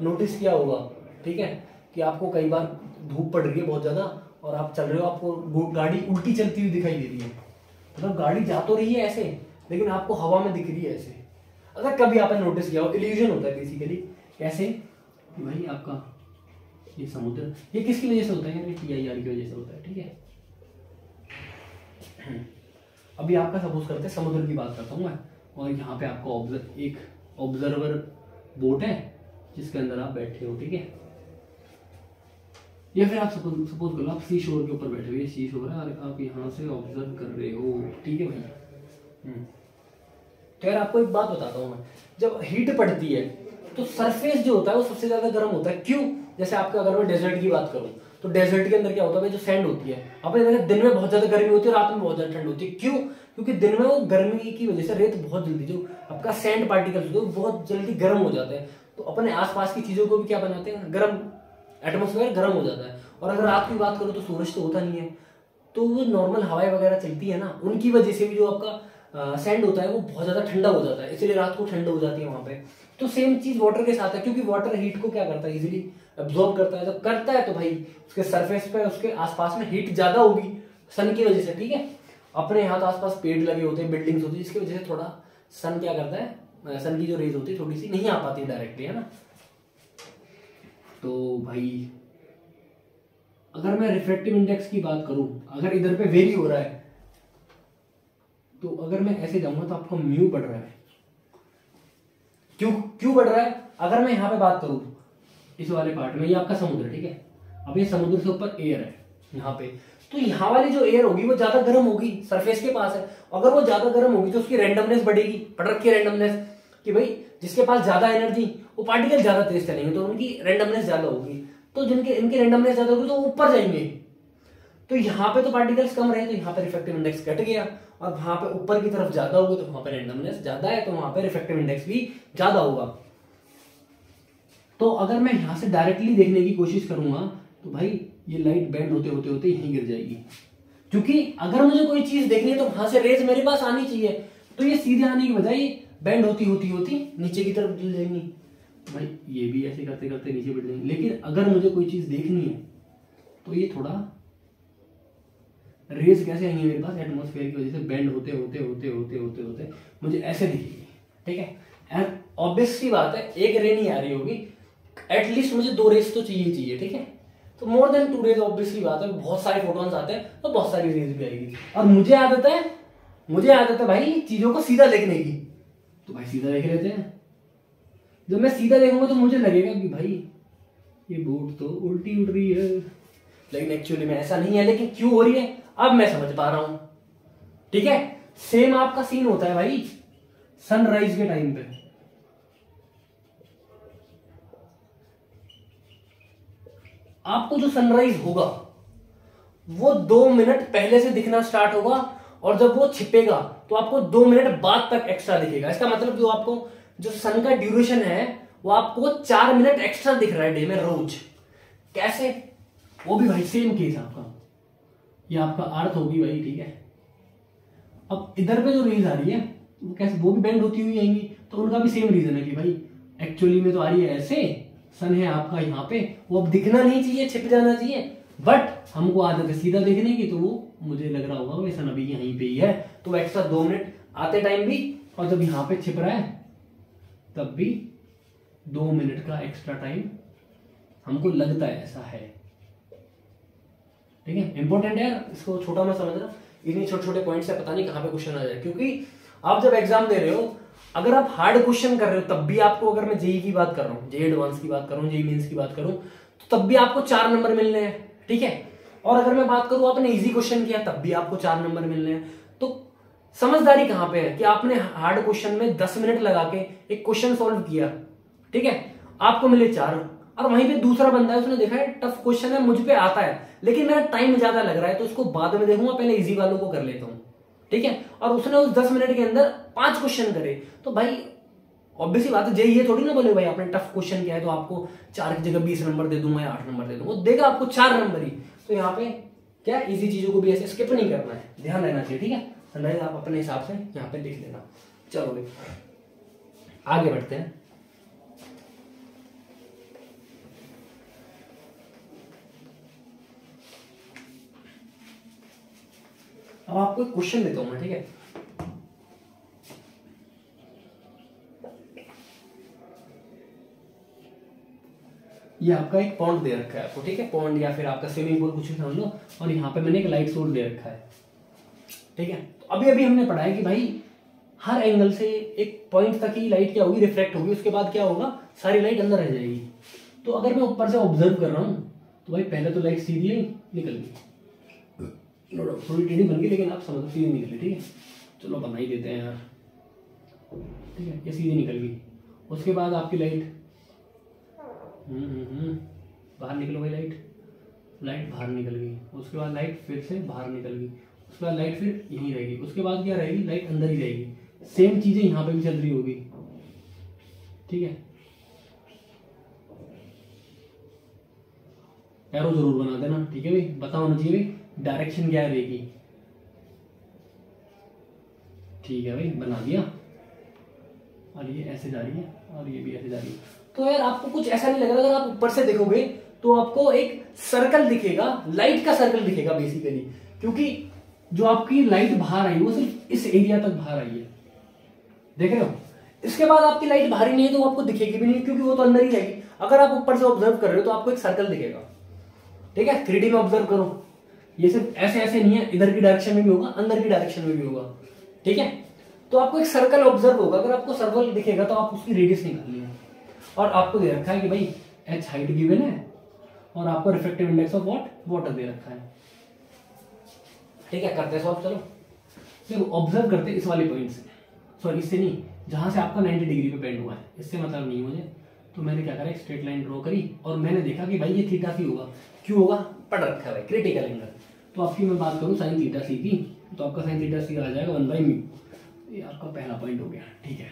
नोटिस किया होगा, ठीक है, कि आपको कई बार धूप पड़ रही है बहुत ज्यादा और आप चल रहे हो, आपको गाड़ी उल्टी चलती हुई दिखाई दे रही है, मतलब गाड़ी जा तो रही है ऐसे लेकिन आपको हवा में दिख रही है ऐसे। अगर कभी आपने नोटिस किया हो, इल्यूजन होता है बेसिकली। कैसे भाई आपका ये समुद्र, ये किसकी वजह से होता है, यानी TIR की वजह से होता है, ठीक है। अभी आपका सपोज करते हैं समुद्र की बात करता हूँ मैं, और यहाँ पे आपको एक ऑब्जर्वर बोट है जिसके अंदर आप बैठे हो, ठीक है। या फिर आप सपोज करो आप सी शोर के ऊपर बैठे हुए, सी शोर है और आप यहाँ से ऑब्जर्व कर रहे हो, ठीक है भाई। तो यार आपको एक बात बताता हूँ मैं, जब हीट पड़ती है तो सरफेस जो होता है वो सबसे ज्यादा गर्म होता है। क्यों? जैसे आपका अगर मैं डेजर्ट की बात करूँ तो डेजर्ट के अंदर क्या होता है, जो सैंड होती है, आपने देखा दिन में बहुत ज्यादा गर्मी होती है, रात में बहुत ज्यादा ठंड होती है। क्यों? क्योंकि दिन में वो गर्मी की वजह से रेत बहुत जल्दी, जो आपका सैंड पार्टिकल्स होते हैं वो बहुत जल्दी गर्म हो जाते हैं, तो अपने आसपास की चीजों को भी क्या बनाते हैं, गर्म, एटमोस्फेयर गर्म हो जाता है। और अगर रात की बात करो तो सूरज तो होता नहीं है, तो वो नॉर्मल हवाएं वगैरह चलती है ना, उनकी वजह से भी जो आपका सैंड होता है वो बहुत ज्यादा ठंडा हो जाता है, इसलिए रात को ठंड हो जाती है वहां पे। तो सेम चीज वाटर के साथ है, क्योंकि वाटर हीट को क्या करता है, इजीली एब्जॉर्ब करता है। जब करता है तो भाई उसके सरफेस पे, उसके आसपास में हीट ज्यादा होगी सन की वजह से, ठीक है। अपने यहाँ तो आसपास पेड़ लगे होते हैं, बिल्डिंग्स होती है, जिसकी वजह से थोड़ा सन क्या करता है, सन की जो रेज होती है थोड़ी सी नहीं आ पाती डायरेक्टली, है ना। तो भाई अगर मैं रिफ्रैक्टिव इंडेक्स की बात करूं, अगर इधर पे वेरी हो रहा है, तो अगर मैं ऐसे जाऊंगा तो आपका म्यू बढ़ रहा है। क्यों बढ़ रहा है? अगर मैं यहाँ पे बात करूं इस वाले पार्ट में, ये आपका समुद्र, ठीक है। अब ये समुद्र से ऊपर एयर है यहाँ पे, तो यहाँ वाली जो एयर होगी वो ज्यादा गर्म होगी, सरफेस के पास है। अगर वो ज्यादा गर्म होगी तो उसकी रैंडमनेस बढ़ेगी, पढ़ रखी है रैंडमनेस, कि भाई जिसके पास ज्यादा एनर्जी वो पार्टिकल ज्यादा तेज चलेंगे, तो उनकी रैंडमनेस ज्यादा होगी। तो जिनके इनकी रैंडमनेस ज्यादा होगी तो ऊपर जाएंगे। तो यहाँ पे तो पार्टिकल्स कम रहे, तो यहाँ पे रिफ्रैक्टिव इंडेक्स घट गया, और वहां पे ऊपर की तरफ ज्यादा होगा तो वहां पे रैंडमनेस ज्यादा है, तो वहां पे रिफ्रैक्टिव इंडेक्स भी ज्यादा होगा। तो अगर मैं यहां से डायरेक्टली देखने की कोशिश करूंगा तो भाई ये लाइट बेंड होते होते होते यहीं गिर जाएगी, क्योंकि अगर मुझे कोई चीज देखनी है तो वहां से रेज मेरे पास आनी चाहिए, तो ये सीधे आने की बजाय बेंड होती होती होती नीचे की तरफ गिर जाएंगी। भाई ये भी ऐसे करते करते नीचे बढ़ जाएंगे। लेकिन अगर मुझे कोई चीज देखनी है तो ये थोड़ा रेज कैसे आएंगे मेरे पास, एटमॉस्फेयर की वजह से बेंड होते होते होते होते होते होते मुझे ऐसे दिखेगी, ठीक है। एंड ऑब्वियस सी बात है, एक रे नहीं आ रही होगी, एटलीस्ट मुझे 2 रेज तो चाहिए, ठीक है। तो मोर देन 2 रेज ऑब्वियसली बात है, बहुत सारे फोटॉन्स आते हैं तो बहुत सारी रेज भी आएगी। और मुझे आदत है भाई चीजों को सीधा देखने की, तो भाई सीधा देख लेते हैं। जब मैं सीधा देखूंगा तो मुझे लगेगा कि भाई ये बोट तो उल्टी उड़ रही है, लेकिन एक्चुअली में ऐसा नहीं है। लेकिन क्यों हो रही है अब मैं समझ पा रहा हूं, ठीक है। सेम आपका सीन होता है भाई सनराइज के टाइम पे। आपको जो सनराइज होगा वो 2 मिनट पहले से दिखना स्टार्ट होगा, और जब वो छिपेगा तो आपको 2 मिनट बाद तक एक्स्ट्रा दिखेगा। इसका मतलब जो आपको जो सन का ड्यूरेशन है वो आपको 4 मिनट एक्स्ट्रा दिख रहा है डे में रोज। कैसे? वो भी भाई सेम केस आपका, ये आपका अर्थ होगी भाई, ठीक है। अब इधर पे जो रेज आ रही है वो कैसे, वो भी बेंड होती हुई आएंगी, तो उनका भी सेम रीजन है कि भाई एक्चुअली में तो आ रही है ऐसे, सन है आपका यहाँ पे, वो अब दिखना नहीं चाहिए, छिप जाना चाहिए, बट हमको आदत है सीधा देखने की, तो वो मुझे लग रहा होगा वैसा अभी यहीं पे ही है, तो एक्स्ट्रा 2 मिनट आते टाइम भी, और जब यहाँ पे छिप रहा है तब भी 2 मिनट का एक्स्ट्रा टाइम हमको लगता है ऐसा है। ठीक है, इंपॉर्टेंट है यार, इसको छोटा मत समझना, इन्हीं छोटे छोटे पॉइंट से पता नहीं कहां पे क्वेश्चन आ जाए, क्योंकि आप जब एग्जाम दे रहे हो, अगर आप हार्ड क्वेश्चन कर रहे हो तब भी आपको, अगर मैं जेई की बात कर रहा हूँ, जेई एडवांस की बात कर रहा हूँ, जेई मेंस की बात करूं, तो तब भी आपको 4 नंबर मिलने हैं। ठीक है, और अगर मैं बात करूं आपने इजी क्वेश्चन किया तब भी आपको 4 नंबर मिलने हैं। तो समझदारी कहां पे है कि आपने हार्ड क्वेश्चन में 10 मिनट लगा के एक क्वेश्चन सॉल्व किया, ठीक है, आपको मिले 4, और वहीं पे दूसरा बंदा है, उसने देखा है टफ क्वेश्चन है, मुझ पे आता है लेकिन मेरा टाइम ज्यादा लग रहा है, तो उसको बाद में देखूंगा, पहले इजी वालों को कर लेता हूं। ठीक है, और उसने उस 10 मिनट के अंदर 5 क्वेश्चन करे, तो भाई ऑब्वियसली बात है, जेई ये थोड़ी ना बोले भाई आपने टफ क्वेश्चन किया है तो आपको 4 की जगह 20 नंबर दे दूंगा या 8 नंबर दे दूंगा, वो देगा आपको 4 नंबर ही। तो यहाँ पे क्या इजी चीजों को भी ऐसे स्किप नहीं करना है, ध्यान रहना चाहिए। ठीक है, सनराइज आप अपने हिसाब से यहाँ पे लिख लेना। चलो भाई आगे बढ़ते हैं। अब आपको एक क्वेश्चन देता हूं मैं, ठीक है, ये आपका एक पॉन्ड दे रखा है आपको, ठीक है, पॉन्ड या फिर आपका स्विमिंग पूल कुछ भी समझ लो, और यहाँ पे मैंने एक लाइट सोर्स दे रखा है। ठीक है, तो अभी अभी हमने पढ़ा है कि भाई हर एंगल से एक पॉइंट तक ही लाइट क्या होगी, रिफ्लेक्ट होगी, उसके बाद क्या होगा, सारी लाइट अंदर रह जाएगी। तो अगर मैं ऊपर से ऑब्जर्व कर रहा हूं तो भाई पहले तो लाइट सीधी निकल गई, थोड़ी टेढ़ी बन गई, लेकिन आप समझो सीधी निकली। ठीक है, चलो बना ही देते हैं यार। ठीक है, ये सीधी निकल गई, उसके बाद आपकी लाइट बाहर निकलो भाई, लाइट बाहर निकल गई, उसके बाद लाइट फिर से बाहर निकल गई, उसके बाद लाइट फिर यहीं रहेगी, उसके बाद क्या रहेगी, लाइट अंदर ही रहेगी। सेम चीजें यहाँ पे भी चल रही होगी। ठीक है, एरो जरूर बना देना। ठीक है भाई, पता होना चाहिए भाई डायरेक्शन क्या रहेगी। ठीक है भाई, बना दिया, और ये ऐसे जा रही है और ये भी ऐसे जा रही है। तो यार आपको कुछ ऐसा नहीं लगेगा, अगर आप ऊपर से देखोगे तो आपको एक सर्कल दिखेगा, लाइट का सर्कल दिखेगा बेसिकली, क्योंकि जो आपकी लाइट बाहर आई वो सिर्फ इस एरिया तक बाहर आई है, देख रहे हो। इसके बाद आपकी लाइट बाहर ही नहीं है तो आपको दिखेगी भी नहीं, क्योंकि वो तो अंदर ही रहेगी। अगर आप ऊपर से ऑब्जर्व कर रहे हो तो आपको एक सर्कल दिखेगा। ठीक है, 3D में ऑब्जर्व करो, ये सिर्फ ऐसे ऐसे नहीं है, इधर की डायरेक्शन में भी होगा, अंदर की डायरेक्शन में भी होगा। ठीक है, तो आपको एक सर्कल ऑब्जर्व होगा, अगर आपको सर्कल दिखेगा तो आप उसकी रेडियस निकालनी है, और आपको दे रखा है कि भाई h हाइट गिवन है, और आपको रिफ्रैक्टिव इंडेक्स ऑफ वाटर दे रखा है। ठीक है, करते हैं सॉल्व। चलो देखो, ऑब्जर्व करते इस वाले पॉइंट से, सॉरी इससे नहीं, जहां से आपका 90 डिग्री पे बेंड हुआ है, इससे मतलब नहीं मुझे। तो मैंने क्या करा, एक स्ट्रेट लाइन ड्रॉ करी, और मैंने देखा कि भाई ये थीटा सी होगा। क्यों होगा, पढ़ रखा है भाई, क्रिटिकल एंगल। तो आपकी मैं बात करूं साइन थीटा सी की, तो आपका साइन थीटा सी आ जाएगा 1/μ। ये आपका पहला पॉइंट हो गया। ठीक है,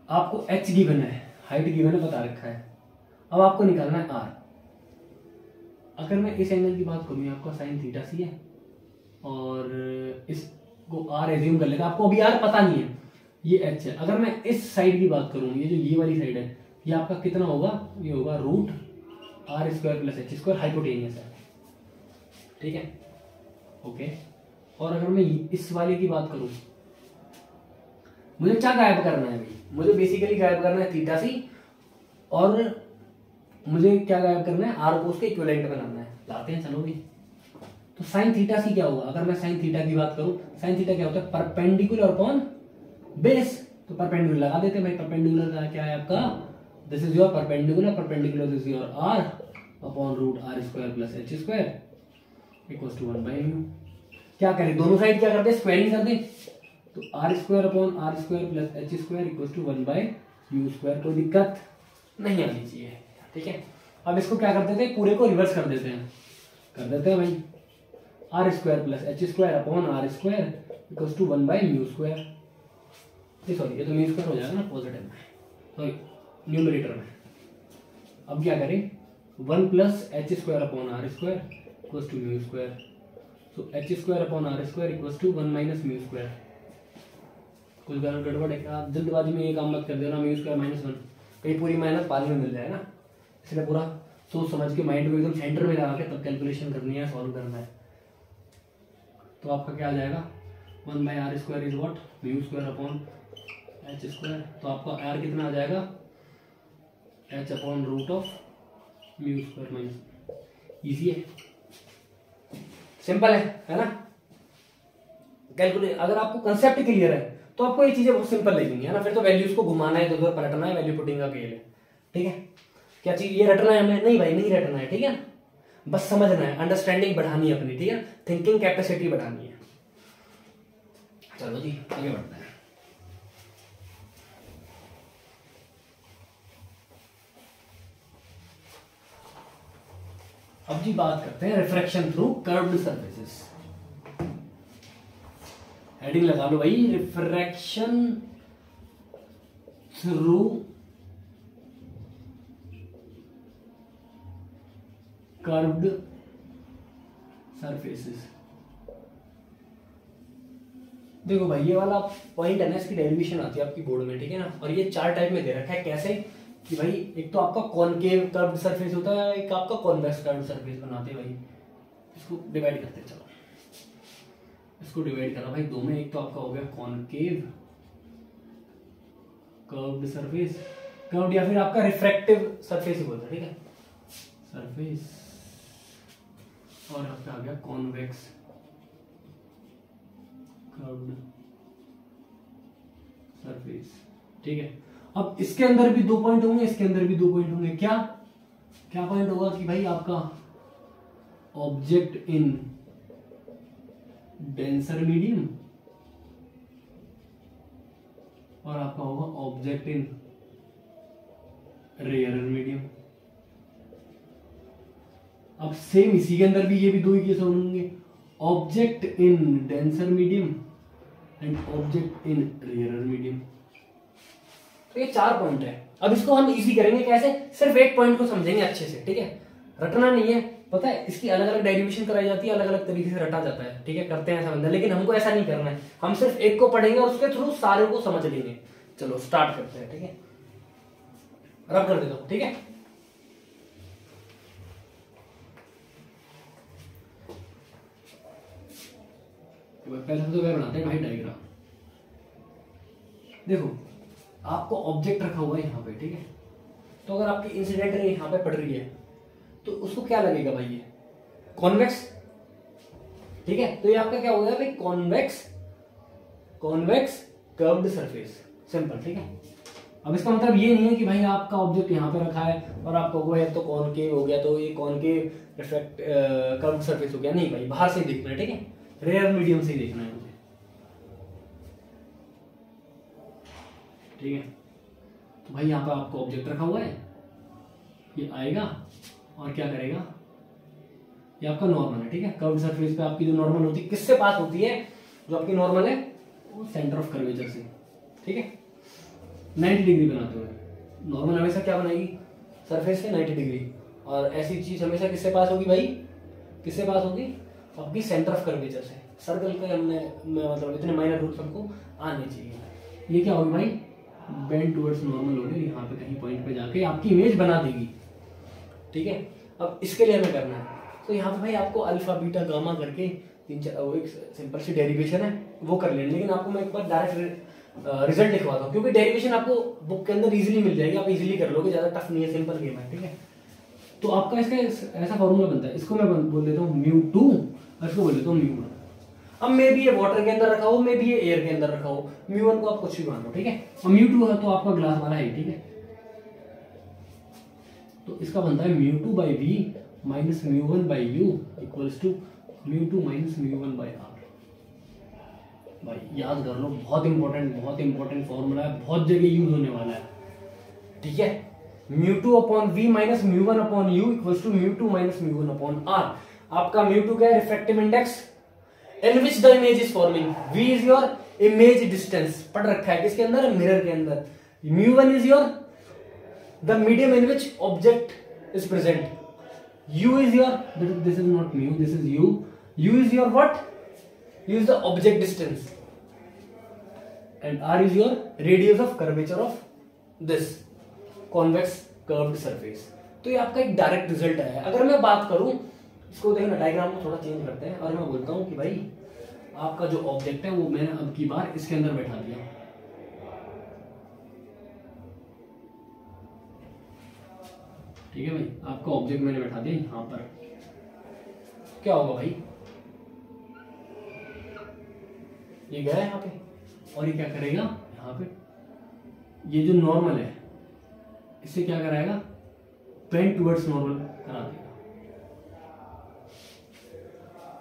आपको h गिवन है, हाइट गिवन है, बता रखा है, अब आपको निकालना है r। अगर मैं इस एंगल की बात करूं, आपका साइन थीटा सी है, और इसको r एज्यूम कर लेगा, आपको अभी r पता नहीं है, ये h है। अगर मैं इस साइड की बात करूं, ये जो ये वाली साइड है, ये आपका कितना होगा, ये होगा √r² + h², हाइपोटेनियस है। ठीक है, ओके। और अगर मैं इस वाले की बात करूं, मुझे क्या गायब करना है भाई, मुझे बेसिकली गायब करना है थीटा सी, और मुझे क्या गायब करना है, आर को उसके इक्विवेलेंट बनाना है। लाते हैं, चलो भी। तो साइन थीटा सी क्या होगा, अगर मैं साइन थीटा की बात करूं, साइन थीटा क्या होता है, परपेंडिकुलर अपॉन बेस। तो परपेंडिकुलर लगा देते हैं भाई, परपेंडिकुलर का क्या है आपका, this is your perpendicular, perpendicular this is your r upon √r² + h² equals to 1/μ। क्या करें, दोनों साइड क्या कर दे, स्क्वायरिंग कर दे, तो r² upon r² + h² equals to 1/μ²। कोई दिक्कत नहीं आनी चाहिए। ठीक है, अब इसको क्या कर देते हैं, पूरे को रिवर्स कर देते हैं, भाई r² + h² upon r² equals to 1/μ²। Sorry, ये तो μ² हो जाएगा ना पॉजिटिव में, सॉरी न्यूमरेटर में। अब क्या करें, 1 + h² upon r² equals to μ²। So h² upon r² equals to 1 - μ²। कुछ गड़बड़ है क्या? आप जल्दबाजी में ये काम मत कर देना म्यू स्क्वायर माइनस 1, कहीं पूरी मेहनत पानी में मिल जाए ना, इसलिए पूरा सोच समझ के माइंड को एकदम सेंटर में लगा के तब कैलकुलेशन करनी है, सॉल्व करना है। तो आपका क्या आ जाएगा 1/r² is what mu square upon h square. तो आपका r कितना आ जाएगा h upon root of mu square minus. Easy है, सिंपल है ना। कैलकुलेट अगर आपको कंसेप्ट क्लियर है तो आपको ये चीजें बहुत सिंपल लगेंगी, है ना। फिर तो वैल्यूज को घुमाना है, इधर पलटना है, वैल्यू पुटिंग का खेल है, ठीक है। क्या चीज ये रटना है हमें? नहीं भाई नहीं रटना है, ठीक है। बस समझना है, अंडरस्टैंडिंग बढ़ानी है अपनी, ठीक है, थिंकिंग कैपेसिटी बढ़ानी है। चलो जी आगे बढ़ते हैं। अब जी बात करते हैं refraction through curved surfaces. Heading लगा लो भाई, रिफ्रैक्शन थ्रू कर्व्ड सरफेसेस। देखो भाई ये वाला पॉइंट है ना, इसकी डेरिवेशन आती है आपकी बोर्ड में, ठीक है ना। और ये 4 टाइप में दे रखा है। कैसे कि भाई एक तो आपका कॉनकेव कर्व्ड सरफेस होता है, एक आपका कॉन्वेक्स कर्व्ड सरफेस बनाते हैं भाई। इसको डिवाइड करते हैं, चलो इसको डिवाइड करा भाई दो में। एक तो आपका हो गया कॉनकेव कर्व्ड सरफेस, कर्व्ड या फिर आपका रिफ्रैक्टिव सरफेस ही बोलते हैं, ठीक है, सरफेस। और आपका आ गया कॉन्वेक्स कर्व्ड सरफेस, ठीक है। अब इसके अंदर भी 2 पॉइंट होंगे, इसके अंदर भी 2 पॉइंट होंगे। क्या क्या पॉइंट होगा कि भाई आपका ऑब्जेक्ट इन डेंसर मीडियम और आपका होगा ऑब्जेक्ट इन रेयरर मीडियम। अब सेम इसी के अंदर भी ये भी 2 ही केस होंगे, object in denser medium and object in rarer medium. तो ये 4 पॉइंट है। अब इसको हम इजी करेंगे कैसे? सिर्फ एक पॉइंट को समझेंगे अच्छे से, ठीक है, रटना नहीं है। पता है इसकी अलग अलग डेरिवेशन कराई जाती है, अलग अलग तरीके से रटा जाता है, ठीक है, करते हैं ऐसा बंदा। लेकिन हमको ऐसा नहीं करना है, हम सिर्फ एक को पढ़ेंगे और उसके थ्रू सारे को समझ लेंगे। चलो स्टार्ट करते हैं, ठीक है, रब कर देता हूं, ठीक है। पहले तो क्या बनाते हैं भाई डायग्राम। देखो आपको ऑब्जेक्ट रखा हुआ है यहाँ पे, ठीक है। तो अगर आपकी इंसिडेंट रे यहाँ पे पड़ रही है तो उसको क्या लगेगा भाई? ये कॉन्वेक्स, ठीक है। तो ये आपका क्या हो गया भाई? कॉन्वेक्स कर्व्ड सरफेस, सिंपल, ठीक है। अब इसका मतलब ये नहीं है कि भाई आपका ऑब्जेक्ट यहाँ पे रखा है और आपका वो है तो कॉनकेव हो गया, तो ये कॉनकेव रिफ्लेक्ट कर्व्ड सरफेस हो गया। नहीं भाई, बाहर से ही देखना है, ठीक है, रेयर मीडियम से ही देखना है मुझे, ठीक है। तो भाई यहाँ पे आपको ऑब्जेक्ट रखा हुआ है, ये आएगा और क्या करेगा? ये आपका नॉर्मल है, ठीक है। कर्व्ड सरफेस पे आपकी जो नॉर्मल होती है किससे पास होती है? जो आपकी नॉर्मल है वो सेंटर ऑफ कर्वेचर से, ठीक है, 90 डिग्री बनाते हुए। नॉर्मल हमेशा क्या बनाएगी? सरफेस से 90 डिग्री। और ऐसी चीज हमेशा किससे पास होगी भाई? किससे पास होगी? आपकी सेंटर ऑफ कर्वेचर से। सर्कल के हमने मतलब इतने माइनर रूल्स हमको आने चाहिए। ये क्या होगी भाई? बेंड टुवर्ड्स नॉर्मल होगी, यहाँ पे कहीं पॉइंट पे जाके आपकी इमेज बना देगी, ठीक है। अब इसके लिए हमें करना है, तो यहाँ पे भाई आपको अल्फा बीटा गामा करके 3-4 वो एक सिंपल सी डेरिवेशन है वो कर लेंगे। लेकिन आपको मैं एक बार डायरेक्ट रिजल्ट लिखवाता हूँ, क्योंकि डेरिवेशन आपको बुक के अंदर इजीली मिल जाएगी, आप इजीली कर लोगे, ज्यादा टफ नहीं है, सिंपल गेम है, ठीक है। तो आपका इसका ऐसा फॉर्मूला बनता है, इसको मैं बोल देता हूँ μ2 और इसको बोल देता हूँ μ1। अब मे भी ये वाटर के अंदर रखा हो, मे भी ये एयर के अंदर रखा हो, μ1 को आप कुछ भी मान लो, ठीक है। और μ2 है तो आपका ग्लास वाला है, ठीक है। तो इसका बनता है μ2/v minus μ1/u equals to μ2 minus μ1/r। भाई याद कर लो, बहुत इंपॉर्टेंट फॉर्मूला है, बहुत जगह यूज होने वाला है, ठीक है। μ2/v minus μ1/u equals to μ2 minus μ1/r। आपका μ2 क्या है? Refractive index in which the image is forming। v is your image distance, पढ़ रखा है किसके अंदर? मिरर के अंदर। μ1 is your the medium in which object is present। u is your, this is not mu, this is u is your what? u is the object distance and r is your radius of curvature of this convex curved surface. तो ये आपका एक direct result है। अगर मैं बात करूं, इसको देखना, डायग्राम को थोड़ा चेंज करते हैं और मैं बोलता हूं कि भाई आपका जो ऑब्जेक्ट है वो मैंने अब की बार इसके अंदर बैठा दिया। ठीक है भाई, आपका ऑब्जेक्ट मैंने बैठा दिया यहां पर। क्या होगा भाई, ये गया यहाँ पे और ये क्या करेगा यहाँ पे, ये जो नॉर्मल है इससे क्या कराएगा, बेंड टुवर्ड्स नॉर्मल करा देगा।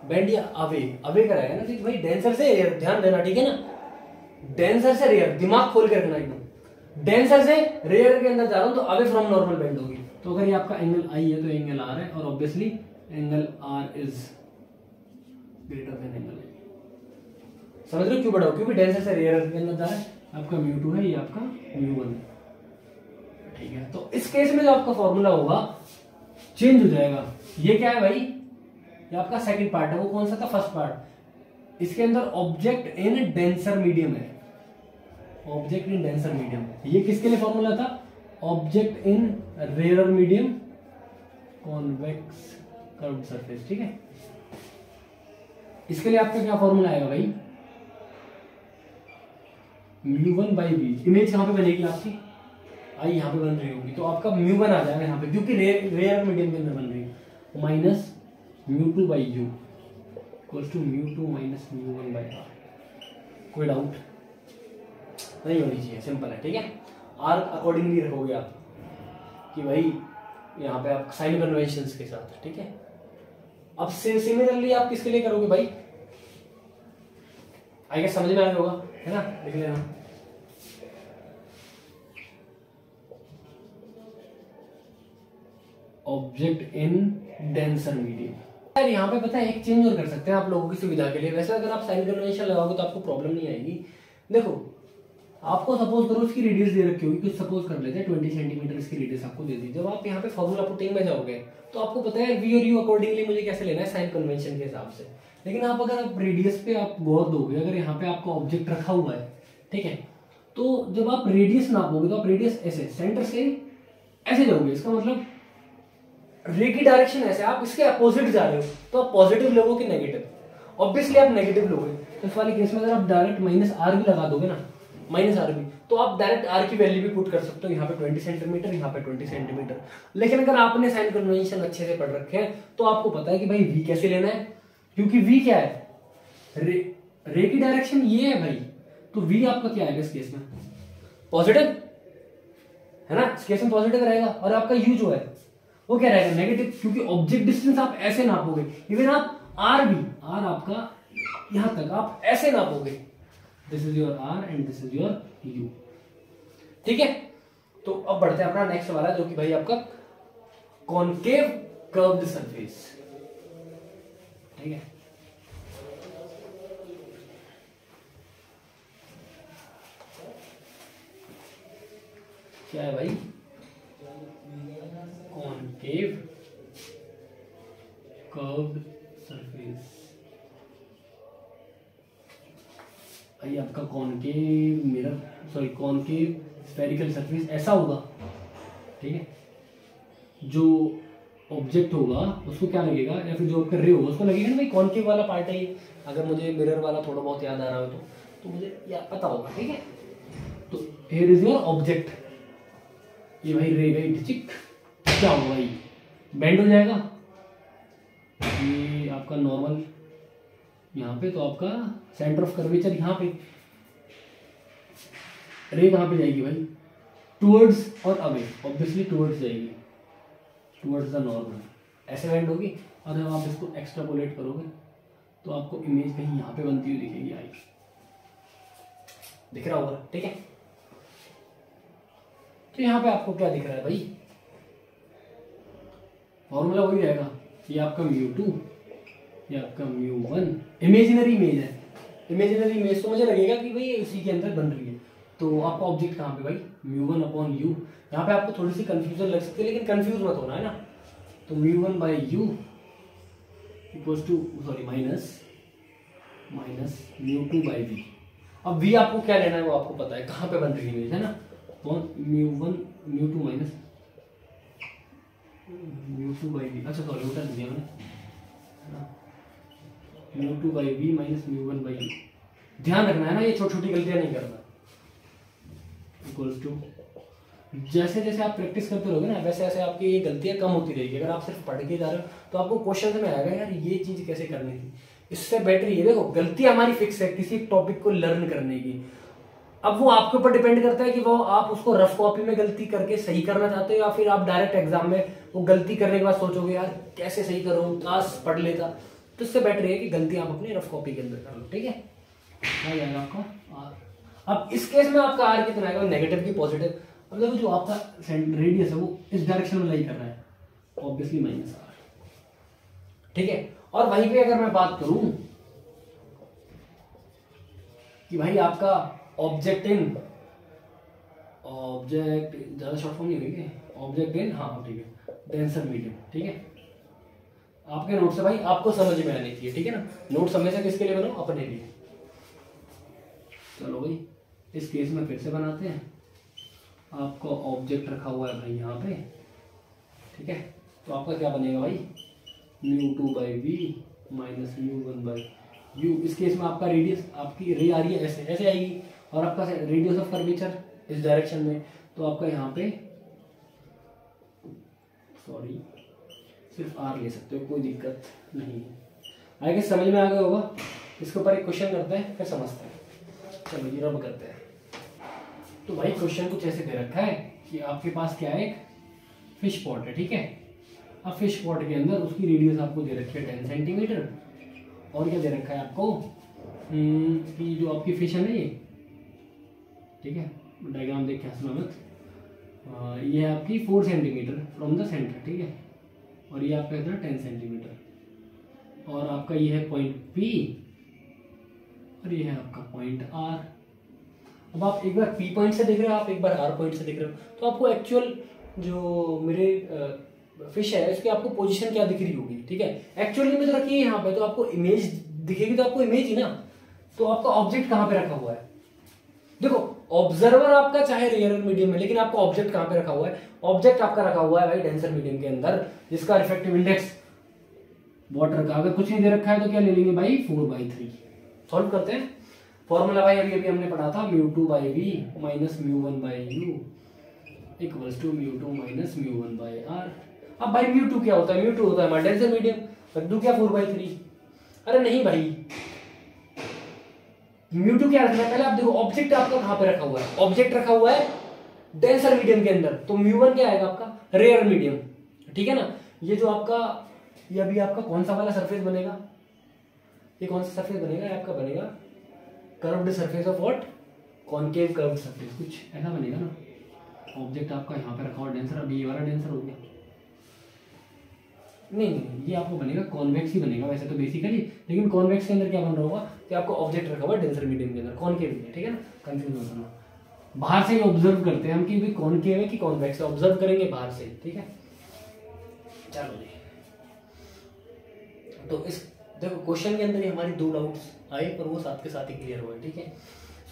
बेंड या अवे कराएगा ना, तो भाई डेंसर से रेयर, ध्यान देना ठीक है ना, डेंसर से रेयर, दिमाग खोल के रखना एकदम। डेंसर से रेयर के अंदर जा रहा हूं तो अवे फ्रॉम नॉर्मल बेंड होगी। तो अगर ये आपका एंगल आई है तो एंगल आर है, और obviously angle r is greater than angle i. समझ रहे हो क्यों बड़ा हो, क्योंकि डेंसर से रेयर के अंदर जा रहा है। आपका μ2 है, ये आपका μ1 है। ठीक है, तो इस केस में जो आपका फॉर्मूला होगा चेंज हो जाएगा। ये क्या है भाई, ये आपका सेकंड पार्ट है। वो कौन सा था, फर्स्ट पार्ट। इसके अंदर ऑब्जेक्ट इन डेंसर मीडियम है, ऑब्जेक्ट इन डेंसर मीडियम। ये किसके लिए फॉर्मूला था, object in rare medium convex curved surface. ठीक है, इसके लिए आपका क्या फॉर्मूला आएगा भाई, μ1/v। इमेज कहां पे बनेगी आपकी, आई यहां पे बन रही होगी, तो आपका μ1 आ जाएगा यहां पे, क्योंकि रेयर मीडियम के अंदर बन रही है। Minus μ2/u equals to μ2 minus μ1/r। कोई डाउट नहीं होनी चाहिए, सिंपल है। ठीक है, आर अकॉर्डिंगली रखोगे आप कि भाई यहाँ पे आप साइन कन्वेंशंस के साथ। ठीक है, अब सिमिलरली आप किसके लिए करोगे भाई, आई गेस समझ में आ गया होगा, है ना, लिख लेना। Object in denser medium. यार यहाँ पे पता है एक चेंज और कर सकते हैं आप लोगों की सुविधा के लिए। वैसे अगर आप साइन कन्वेंशन लगाओगे तो आपको प्रॉब्लम नहीं आएगी। देखो, आपको सपोज करो इसकी रेडियस दे रखी होगी, कुछ सपोज कर लेते हैं 20 सेंटीमीटर इसकी रेडियस आपको दे दी। जब आप यहाँ पे फॉर्मूला पुटिंग में जाओगे तो आपको पता है वी और यू अकॉर्डिंगली मुझे कैसे लेना है, साइन कन्वेंशन के हिसाब से। लेकिन आप अगर आप रेडियस पे आप गौर दोगे, अगर यहाँ पे आपका ऑब्जेक्ट रखा हुआ है, ठीक है, तो जब आप रेडियस नापोगे तो आप रेडियस ऐसे सेंटर से ऐसे जाओगे, इसका मतलब रे की डायरेक्शन ऐसे, आप इसके अपोजिट जा रहे हो, तो आप पॉजिटिव लोगोगे कि नेगेटिव, ऑब्वियसली आप नेगेटिव लोगे। तो इस वाले केस में अगर आप डायरेक्ट माइनस आर भी लगा दोगे ना, माइनस आर भी, तो आप डायरेक्ट आर की वैल्यू भी पुट कर सकते हो, यहाँ पे 20 सेंटीमीटर, यहाँ पे 20 सेंटीमीटर। लेकिन अगर आपने साइन कन्वेंशन अच्छे से पढ़ रखे हैं तो आपको पता है कि भाई वी कैसे लेना है, क्योंकि वी क्या है, रे की डायरेक्शन ये है भाई, तो वी आपका क्या आएगा इस केस में, पॉजिटिव है ना, इस केस में पॉजिटिव रहेगा। और आपका यू जो है वो क्या रहेगा, नेगेटिव, क्योंकि ऑब्जेक्ट डिस्टेंस आप ऐसे नापोगे। इवन आप आर भी, आर आपका यहां तक आप ऐसे नापोगे, this is your r and this is your u. ठीक है, तो अब बढ़ते हैं अपना नेक्स्ट वाला, जो कि भाई आपका कॉनकेव कर्व्ड सरफेस। ठीक है, क्या है भाई, कॉनकेव कर्व्ड सरफेस। भाई आपका concave mirror, sorry concave spherical surface ऐसा होगा। ठीक है, जो ऑब्जेक्ट होगा उसको क्या लगेगा, या फिर जो आपका रे होगा उसको लगेगा ना भाई कॉनकेव वाला पार्ट है ये। अगर मुझे मिरर वाला थोड़ा बहुत याद आ रहा हो तो मुझे याद पता होगा। ठीक है, तो हियर इज योर ऑब्जेक्ट, ये भाई रे गई ढिचिक, क्या होगा भाई, बेंड हो जाएगा। ये आपका नॉर्मल यहाँ पे, तो आपका सेंटर ऑफ कर्वेचर यहाँ पे, रे कहाँ पे जाएगी भाई, टुवर्ड्स और अवे, ऑब्वियसली टुवर्ड्स जाएगी, टुवर्ड्स द नॉर्मल, ऐसे बेंड होगी। और जब आप इसको एक्सट्रापोलेट करोगे तो आपको इमेज कहीं यहाँ पे बनती हुई दिखेगी, आई दिख रहा होगा। ठीक है, तो यहाँ पे आपको क्या दिख रहा है भाई, फॉर्मूला वही रहेगा, ये आपका μ2, ये आपका μ1। इमेजिनरी इमेज है, इमेजिनरी इमेज तो मुझे लगेगा कि भाई ये इसी के अंदर बन रही है। तो आपका ऑब्जेक्ट कहाँ पे भाई, μ1/u। यहाँ पे आपको थोड़ी सी कंफ्यूजन लग सकती है, लेकिन कंफ्यूज मत होना, है ना। तो μ1/u equals to, sorry minus μ2/v। अब v आपको क्या लेना है वो आपको पता है, कहाँ पे बन रही है इमेज, है ना, μ1 μ2 माइनस μ2 बाई वी, अच्छा सॉरी उल्टा दिया मैंने, μ2 by v minus μ1 by v. ध्यान रखना है ना, ये छोटी छोटी गलतियां नहीं करना। इक्वल्स टू, जैसे जैसे आप प्रैक्टिस करते रहोगे ना वैसे वैसे आपकी ये गलतियां कम होती रहेगी। अगर आप सिर्फ पढ़ के जा रहे हो तो आपको क्वेश्चन में आएगा यार ये चीज कैसे करनी थी। इससे बेटर ये देखो, गलती हमारी फिक्स है किसी टॉपिक को लर्न करने की। अब वो आपके ऊपर डिपेंड करता है कि वो आप उसको रफ कॉपी में गलती करके सही करना चाहते हो या फिर आप डायरेक्ट एग्जाम में वो गलती करने के बाद सोचोगे यार कैसे सही करूं, काश पढ़ लेता। तो इससे बेटर है कि गलती आप अपनी रफ कॉपी के अंदर कर लो, ठीक है। आ जाएगा आपका आर। अब इस केस में आपका आर कितना आएगा, नेगेटिव की पॉजिटिव, मतलब जो आपका रेडियस है वो इस डायरेक्शन में लाई कर रहा है, ऑब्वियसली माइनस आर, ठीक है। और वहीं पे अगर मैं बात करूं कि भाई आपका ऑब्जेक्ट इन, ऑब्जेक्ट ज्यादा शॉर्ट फॉर्म नहीं हुई, ऑब्जेक्ट इन, हाँ ठीक है, डेंसर मीडियम, ठीक है। आपके नोट से भाई आपको समझ में आनी चाहिए, ठीक है ना। नोट हमेशा किसके लिए बनाओ, अपने लिए। चलो भाई इस केस में फिर से बनाते हैं। आपका ऑब्जेक्ट रखा हुआ है भाई यहाँ पे, ठीक है। तो आपका क्या बनेगा भाई, μ2 by v minus μ1 by u. इस केस में आपका रेडियस, आपकी रे आ रही है ऐसे ऐसे आएगी, और आपका रेडियस ऑफ कर्वेचर इस डायरेक्शन में, तो आपका यहाँ पे सॉरी सिर्फ आर ले सकते हो, कोई दिक्कत नहीं है। आगे समझ में आ गया होगा। इसके ऊपर एक क्वेश्चन करते हैं फिर समझते हैं। चलो ये रब करते हैं। तो भाई क्वेश्चन कुछ ऐसे दे रखा है कि आपके पास क्या है, एक फिश पॉट है, ठीक है। अब फिश पॉट के अंदर उसकी रेडियस आपको दे रखी है 10 सेंटीमीटर, और क्या दे रखा है आपको कि जो आपकी फिश है ना ये, ठीक है, डायग्राम देख के हंसना मत, ये है आपकी 4 सेंटीमीटर फ्रॉम द सेंटर, ठीक है, और ये आपका इधर 10 सेंटीमीटर, और आपका ये है पॉइंट P और ये है आपका पॉइंट R। अब आप एक बार P पॉइंट से देख रहे हो, आप एक बार R पॉइंट से देख रहे हो, तो आपको एक्चुअल जो मेरे फिश है इसकी आपको पोजीशन क्या दिख रही होगी, ठीक है। एक्चुअली में तो रखी है यहाँ पे, तो आपको इमेज दिखेगी, तो आपको इमेज ही ना, तो आपका ऑब्जेक्ट कहाँ पे रखा हुआ है, देखो ऑब्जर्वर आपका चाहे रियल मीडियम में, लेकिन आपका ऑब्जेक्ट कहाँ पे रखा हुआ है, ऑब्जेक्ट आपका रखा हुआ है भाई डेंसर मीडियम के अंदर, जिसका रिफ्रैक्टिव इंडेक्स वाटर का, अगर कुछ नहीं दे रखा है तो क्या ले लेंगे भाई 4/3। सॉल्व करते हैं। फॉर्मूला भाई अभी अभी हमने पढ़ा था, μ2 by v minus μ1 by u equals to μ2 minus μ1 by r. अब भाई μ2 क्या होता है, μ2 होता है हमारा डेंसर मीडियम, रख दूं क्या 4/3? अरे नहीं भाई, μ2 क्या रखना है पहले आप देखो, ऑब्जेक्ट आपका कहां पे रखा हुआ है, ऑब्जेक्ट रखा हुआ है डेंसर मीडियम के अंदर, तो μ1 क्या आएगा आपका रेयर मीडियम, ठीक है ना। ये जो आपका ये अभी आपका कौन सा वाला सरफेस बनेगा, ये कौन सा सरफेस बनेगा, ये आपका बनेगा curved surface of what, concave curved surface, कुछ ऐसा बनेगा ना। ऑब्जेक्ट आपका यहाँ पे रखा हुआ डेंसर, अभी ये वाला डेंसर हो गया, नहीं ये आपको बनेगा कॉन्वेक्स ही बनेगा वैसे तो बेसिकली, लेकिन कॉन्वेक्स के अंदर क्या बन रहा होगा कि आपको ऑब्जेक्ट रखा हुआ डेंसर मीडियम के अंदर, कॉनकेव है, ठीक है ना, कंफ्यूज मत होना। बाहर से ही ऑब्जर्व करते हैं हम कि भाई कॉनकेव है कि कॉन्वेक्स है, ऑब्जर्व करेंगे बाहर से, ठीक है। चलो जी, तो इस देखो क्वेश्चन के अंदर ही हमारी 2 डाउट्स आए, पर वो साथ के साथ ही क्लियर हुआ, ठीक है।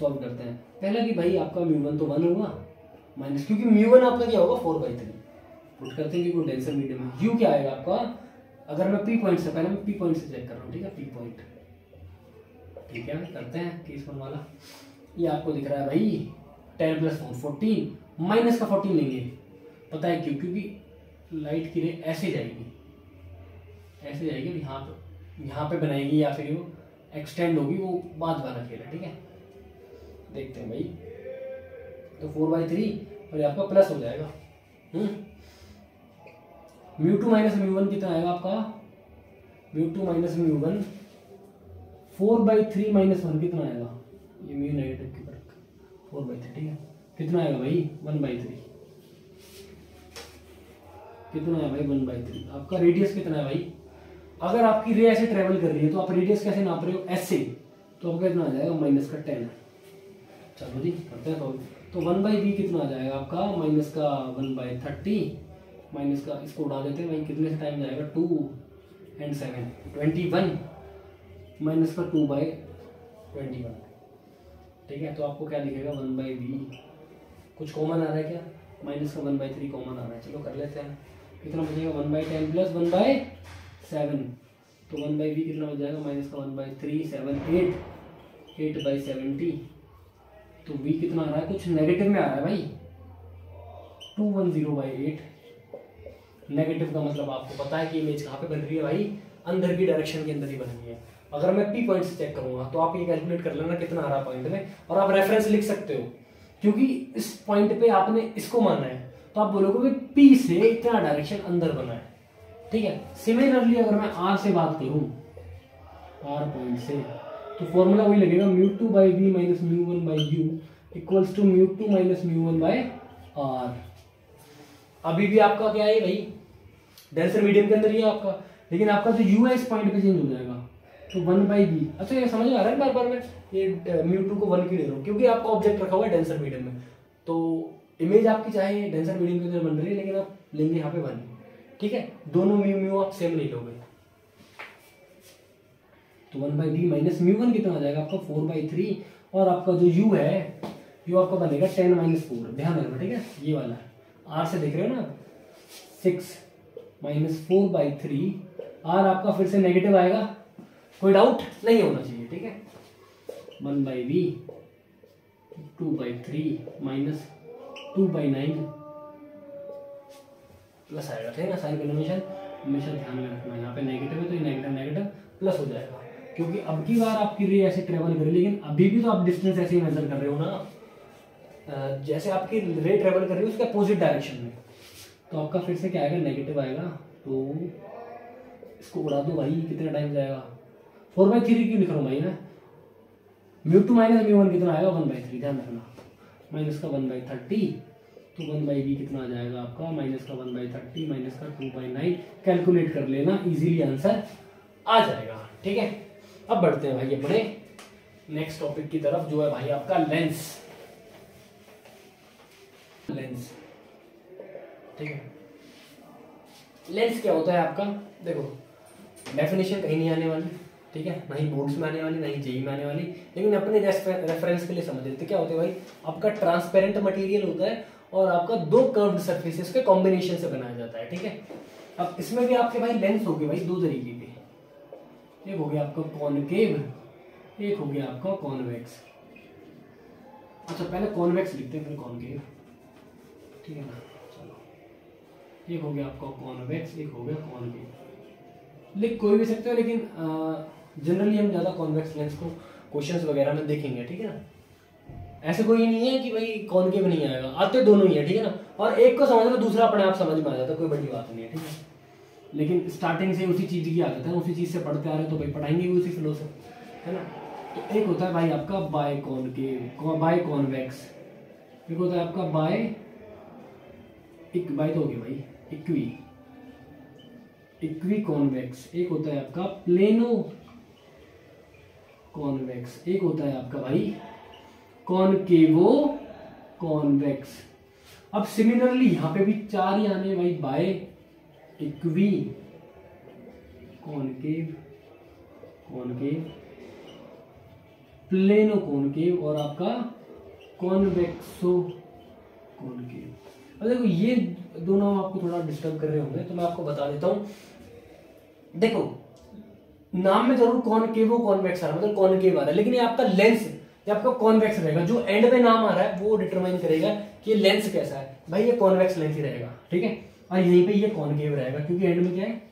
सॉल्व करते हैं। पहला कि भाई आपका μ1 तो 1 होगा माइनस, क्योंकि μ1 आपका क्या होगा 4/3, पुट करते हैं क्योंकि डेंसर मीडियम है। यू क्या आएगा आपका, अगर मैं P पॉइंट से, पहले मैं P पॉइंट से चेक कर रहा हूँ, ठीक है, P पॉइंट, ठीक है, करते हैं केस वन वाला। ये आपको दिख रहा है भाई 10 + 4 14, माइनस का 14 लेंगे, पता है क्यों, क्योंकि लाइट की रे ऐसे जाएगी, ऐसे जाएगी, यहाँ पे बनाएगी या फिर वो एक्सटेंड होगी, वो बाद वाला खेल है, ठीक है। देखते हैं भाई, तो 4/3 और ये आपका प्लस हो जाएगा। μ2 माइनस μ1 कितना आएगा आपका, μ2 माइनस μ1 4/3 माइनस 1 कितना आएगा, ये म्यू नेगेटिव की तरफ 4/3, ठीक है, कितना आएगा भाई 1/3, कितना है भाई 1/3। आपका रेडियस कितना है भाई, अगर आपकी रे ऐसे ट्रेवल कर रही है तो आप रेडियस कैसे नाप रहे हो, ऐसे, तो आपका कितना आ जाएगा माइनस का 10। चलो जी करते हैं सॉल्व। तो 1/b कितना आ जाएगा आपका, माइनस का 1/30, माइनस का इसको उड़ा देते हैं भाई, कितने से टाइम जाएगा 2 and 7 21, माइनस का 2/21, ठीक है, तो आपको क्या दिखेगा 1/v, कुछ कॉमन आ रहा है क्या, माइनस का 1/3 कॉमन आ रहा है, चलो कर लेते हैं, कितना बचेगा 1/10 प्लस 1/7, तो 1/v कितना हो जाएगा माइनस का 1/3 7 8/70, तो v कितना आ रहा है, कुछ नेगेटिव में आ रहा है भाई 210/8। नेगेटिव का मतलब आपको पता है कि इमेज कहाँ पे बन रही है भाई, अंदर की डायरेक्शन के अंदर ही बन रही है। अगर मैं p पॉइंट से चेक करूंगा तो आप ये कैलकुलेट कर लेना कितना आ रहा है पॉइंट में, और आप रेफरेंस लिख सकते हो क्योंकि इस पॉइंट पे आपने इसको माना है, तो आप बोलोगे p से इतना डायरेक्शन अंदर बना है, ठीक है। सिमिलरली अगर मैं r से बात करूं, r पॉइंट से, तो फॉर्मूला वही लगेगा μ2/v minus μ1/u equals to μ2 minus μ1/r। अभी भी आपका क्या है भाई, डेंसर मीडियम के अंदर ही है आपका, लेकिन आपका जो u है इस पॉइंट पे चेंज हो जाएगा, तो 1/v। अच्छा ये समझ में आ रहा है, बार बार मैं ये μ2 को 1 की ले रहा हूँ क्योंकि आपका ऑब्जेक्ट रखा हुआ है डेंसर मीडियम में, तो इमेज आपकी चाहे डेंसर मीडियम के अंदर बन रही है लेकिन आप लेंगे यहाँ पे 1, ठीक है। दोनों म्यू आप सेम नहीं लोगे, तो 1/v माइनस μ1 कितना आ जाएगा आपका 4/3, और आपका जो u है u आपका बनेगा 10 - 4, ध्यान रखना, ठीक है। ये वाला r से देख रहे हो ना, 6 - 4/3, r आपका फिर से नेगेटिव आएगा, कोई डाउट नहीं होना चाहिए, ठीक है। 1/v 2/3 माइनस 2/9 प्लस आएगा, ठीक है ना। साइन कन्वेंशन हमेशा ध्यान में रखना, यहाँ पे नेगेटिव है तो ये नेगेटिव नेगेटिव प्लस हो जाएगा, क्योंकि अब की बार आपकी रे ऐसे ट्रेवल कर रही है, लेकिन अभी भी तो आप डिस्टेंस ऐसे ही मेजर कर रहे हो ना, जैसे आपकी रे ट्रेवल कर रही है उसके अपोजिट डायरेक्शन में, तो आपका फिर से क्या आएगा, नेगेटिव आएगा। तो इसको उड़ा दो भाई, कितना टाइम जाएगा, 4/3 क्यों लिख रहा हूँ भाई मैं, μ2 माइनस μ1 कितना आएगा 1/3, ध्यान रखना, माइनस का 1/30, तो 1/v कितना आ जाएगा आपका, माइनस का 1/30 माइनस का 2/9, कैलकुलेट कर लेना, इजीली आंसर आ जाएगा, ठीक है। अब बढ़ते हैं भाई अपने नेक्स्ट टॉपिक की तरफ, जो है भाई आपका लेंस, लेंस, ठीक है। लेंस क्या होता है आपका, देखो डेफिनेशन कहीं नहीं आने वाली, ठीक है, ना ही बोर्ड्स में आने वाली, ना ही जेई में आने वाली, लेकिन अपने रेफरेंस के लिए समझ लेते क्या होता है भाई, आपका ट्रांसपेरेंट मटेरियल होता है और आपका दो कर्व्ड सरफेसेस के कॉम्बिनेशन से बनाया जाता है, ठीक है। अब इसमें भी आपके भाई लेंस हो गए भाई दो तरीके के, एक हो गया आपका कॉनकेव, एक हो गया आपका कॉन्वेक्स। अच्छा पहले कॉन्वेक्स लिखते हैं फिर कॉनकेव, ठीक है ना, चलो। एक हो गया आपका कॉन्वेक्स, एक हो गया कॉनकेव, लिख कोई भी सकते हो, लेकिन जनरली हम ज्यादा कॉन्वेक्स लेंस को क्वेश्चंस वगैरह में देखेंगे, ठीक है ना। ऐसे कोई नहीं है कि भाई कॉनकेव नहीं आएगा, आते दोनों ही है, ठीक है ना। और एक को समझ लो दूसरा अपने आप समझ में आ जाता है, कोई बड़ी बात नहीं है, ठीक है। लेकिन स्टार्टिंग से उसी चीज की आदत है, उसी चीज से पढ़ते आ रहे तो भाई पढ़ाएंगे भी उसी फ्लो से, है ना। तो एक होता है भाई आपका बाय कॉनकेव, बाय कॉन्वेक्स, एक होता है आपका बाय बाय तो हो गया भाई इक्वी कॉन्वेक्स, एक होता है आपका प्लेनो कॉन्वेक्स, एक होता है आपका भाई कॉनकेवो कॉन्वेक्स। अब सिमिलरली यहां पे भी चार ही आने भाई, bi equi concave, concave plano concave और आपका कॉन्वेक्सो कॉनकेव। अब देखो ये दोनों आपको थोड़ा डिस्टर्ब कर रहे होंगे, तो मैं आपको बता देता हूं। देखो नाम में जरूर कॉनकेवो कॉन्वेक्स आ रहा है, मतलब कॉनकेव आ रहा है, लेकिन ये आपका लेंस, ये आपका कॉन्वेक्स रहेगा। जो एंड में नाम आ रहा है वो डिटरमाइन करेगा कि ये लेंस कैसा है, भाई ये कॉन्वेक्स लेंस ही रहेगा, ठीक है। और यहीं पे ये कॉनकेव रहेगा, क्योंकि एंड में क्या है,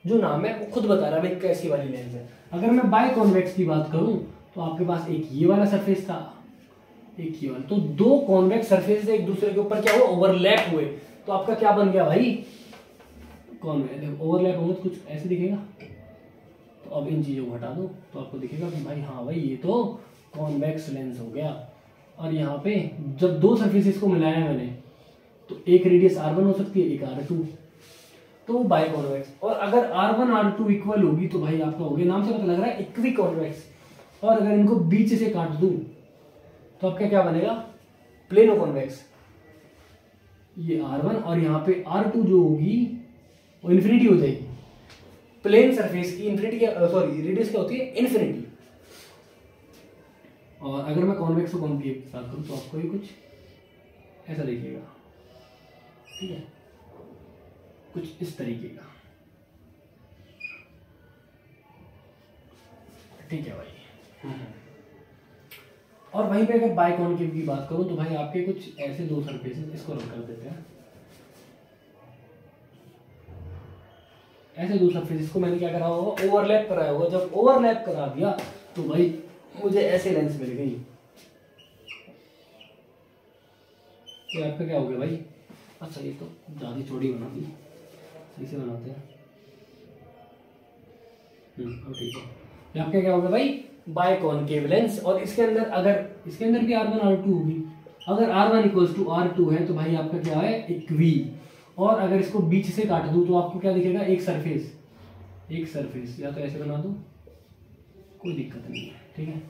जो नाम है वो खुद बता रहा है भाई कैसी वाली लेंस है। अगर मैं बाय कॉन्वेक्स की बात करूं तो आपके पास एक ये वाला सरफेस था, एक ये वाला, तो दो कॉन्वेक्स सरफेस एक दूसरे के ऊपर क्या हुआ, ओवरलैप हुए, तो आपका क्या बन गया भाई, कॉन्वेक्स। ओवरलैप होंगे तो कुछ ऐसे दिखेगा, तो अब इन चीजों को हटा दो तो आपको दिखेगा कि भाई हाँ भाई ये तो कॉन्वेक्स लेंस हो गया। और यहाँ पे जब दो सरफेसेस को मिलाया है मैंने, तो एक रेडियस r1 हो सकती है, एक r2, तो बाय कॉन्वेक्स। और अगर r1 r2 इक्वल होगी तो भाई आपका हो गया, नाम से पता लग रहा है, इक्वी कॉन्वेक्स। और अगर इनको बीच से काट दूं तो आपका क्या बनेगा, प्लेनो कॉन्वेक्स। ये r1 और यहाँ पे r2 जो होगी वो इन्फिनिटी हो जाएगी। प्लेन सरफेस की इन्फिनिटी, सॉरी रेडियस क्या होती है, इन्फिनिटी। और अगर मैं कॉन्वेक्स और कॉन्केव की बात करूँ तो आपको ये कुछ ऐसा दिखेगा, ठीक है, कुछ इस तरीके का, ठीक है भाई। और वहीं पे अगर बाय कॉन्केव की बात करूं तो भाई आपके कुछ ऐसे दो सरफेसेस, इसको रन कर देते हैं, ऐसे दो सरफेसेस को मैंने क्या करा होगा, ओवरलैप कराया होगा। जब ओवरलैप करा दिया तो भाई मुझे ऐसे लेंस मिल गई। तो आपका क्या हो गया भाई, अच्छा ये तो ज़्यादा चौड़ी बना दी, इसे बनाते हैं। ठीक है, ये आपका क्या हो गया भाई, बाय कॉनकेव लेंस। और इसके अंदर अगर इसके अंदर भी R1 R2 होगी, अगर R1 इक्वल्स टू R2 है तो भाई आपका क्या है, एक V। और अगर इसको बीच से काट दूं तो आपको क्या दिखेगा, एक सरफेस, एक सरफेस, या तो ऐसे बना दूं, कोई दिक्कत नहीं है, ठीक है।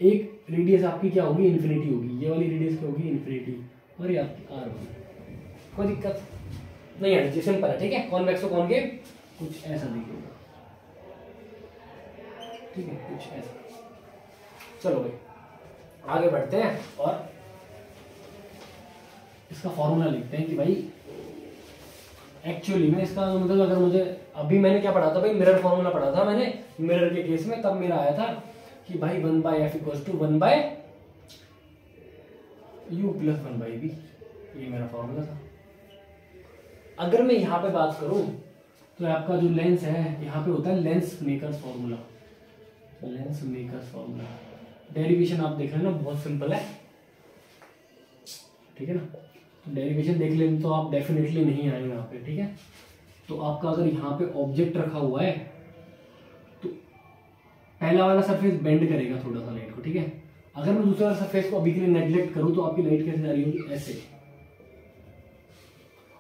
एक रेडियस आपकी क्या होगी, इन्फिनिटी होगी, ये वाली रेडियस क्या होगी, इन्फिनिटी, और ये आपकी R1, कोई दिक्कत नहीं है, जी सिंपल है, ठीक है। कॉन्वेक्स और कॉनकेव कुछ ऐसा दिखेगा, ठीक है, कुछ ऐसा। चलो भाई आगे बढ़ते हैं और इसका फॉर्मूला लिखते हैं कि भाई एक्चुअली में इसका मतलब, अगर मुझे अभी मैंने क्या पढ़ा था भाई, मिरर फॉर्मूला पढ़ा था मैंने मिरर के केस में, तब मेरा आया था कि भाई 1/f equals to 1/u plus 1/v, ये मेरा फॉर्मूला था। अगर मैं यहाँ पे बात करूं तो आपका जो लेंस है यहाँ पे होता है lens makers formula, lens makers formula. Derivation आप देख रहे हैं ना, बहुत सिंपल है, ठीक है ना। तो डेरिवेशन देख लें तो आप डेफिनेटली नहीं आएंगे यहाँ पे, ठीक है। तो आपका अगर यहाँ पे ऑब्जेक्ट रखा हुआ है तो पहला वाला सरफेस बेंड करेगा थोड़ा सा लाइट को, ठीक है। अगर मैं दूसरा सरफेस को अभी के लिए नेग्लेक्ट करूँ तो आपकी लाइट कैसे जा रही होगी, ऐसे,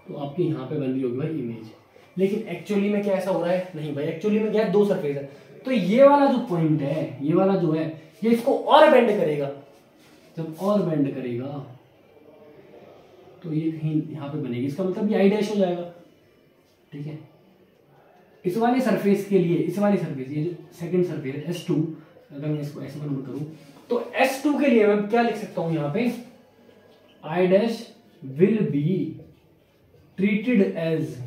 तो आपके यहाँ पे बन रही होगी भाई इमेज। लेकिन एक्चुअली में क्या ऐसा हो रहा है, नहीं भाई, एक्चुअली में क्या है, दो सरफेस है, तो ये वाला जो पॉइंट है, ये वाला जो है, ये इसको और बेंड करेगा। जब और बेंड करेगा तो ये कहीं यहाँ पे बनेगी, इसका मतलब ये आई डैश हो जाएगा, ठीक है। इस वाले सरफेस के लिए, इस वाली सरफेस, ये जो सेकंड सरफेस है S2, अगर मैं इसको ऐसे कन्वर्ट करूं तो S2 के लिए मैं क्या लिख सकता हूं, यहाँ पे I dash will be treated as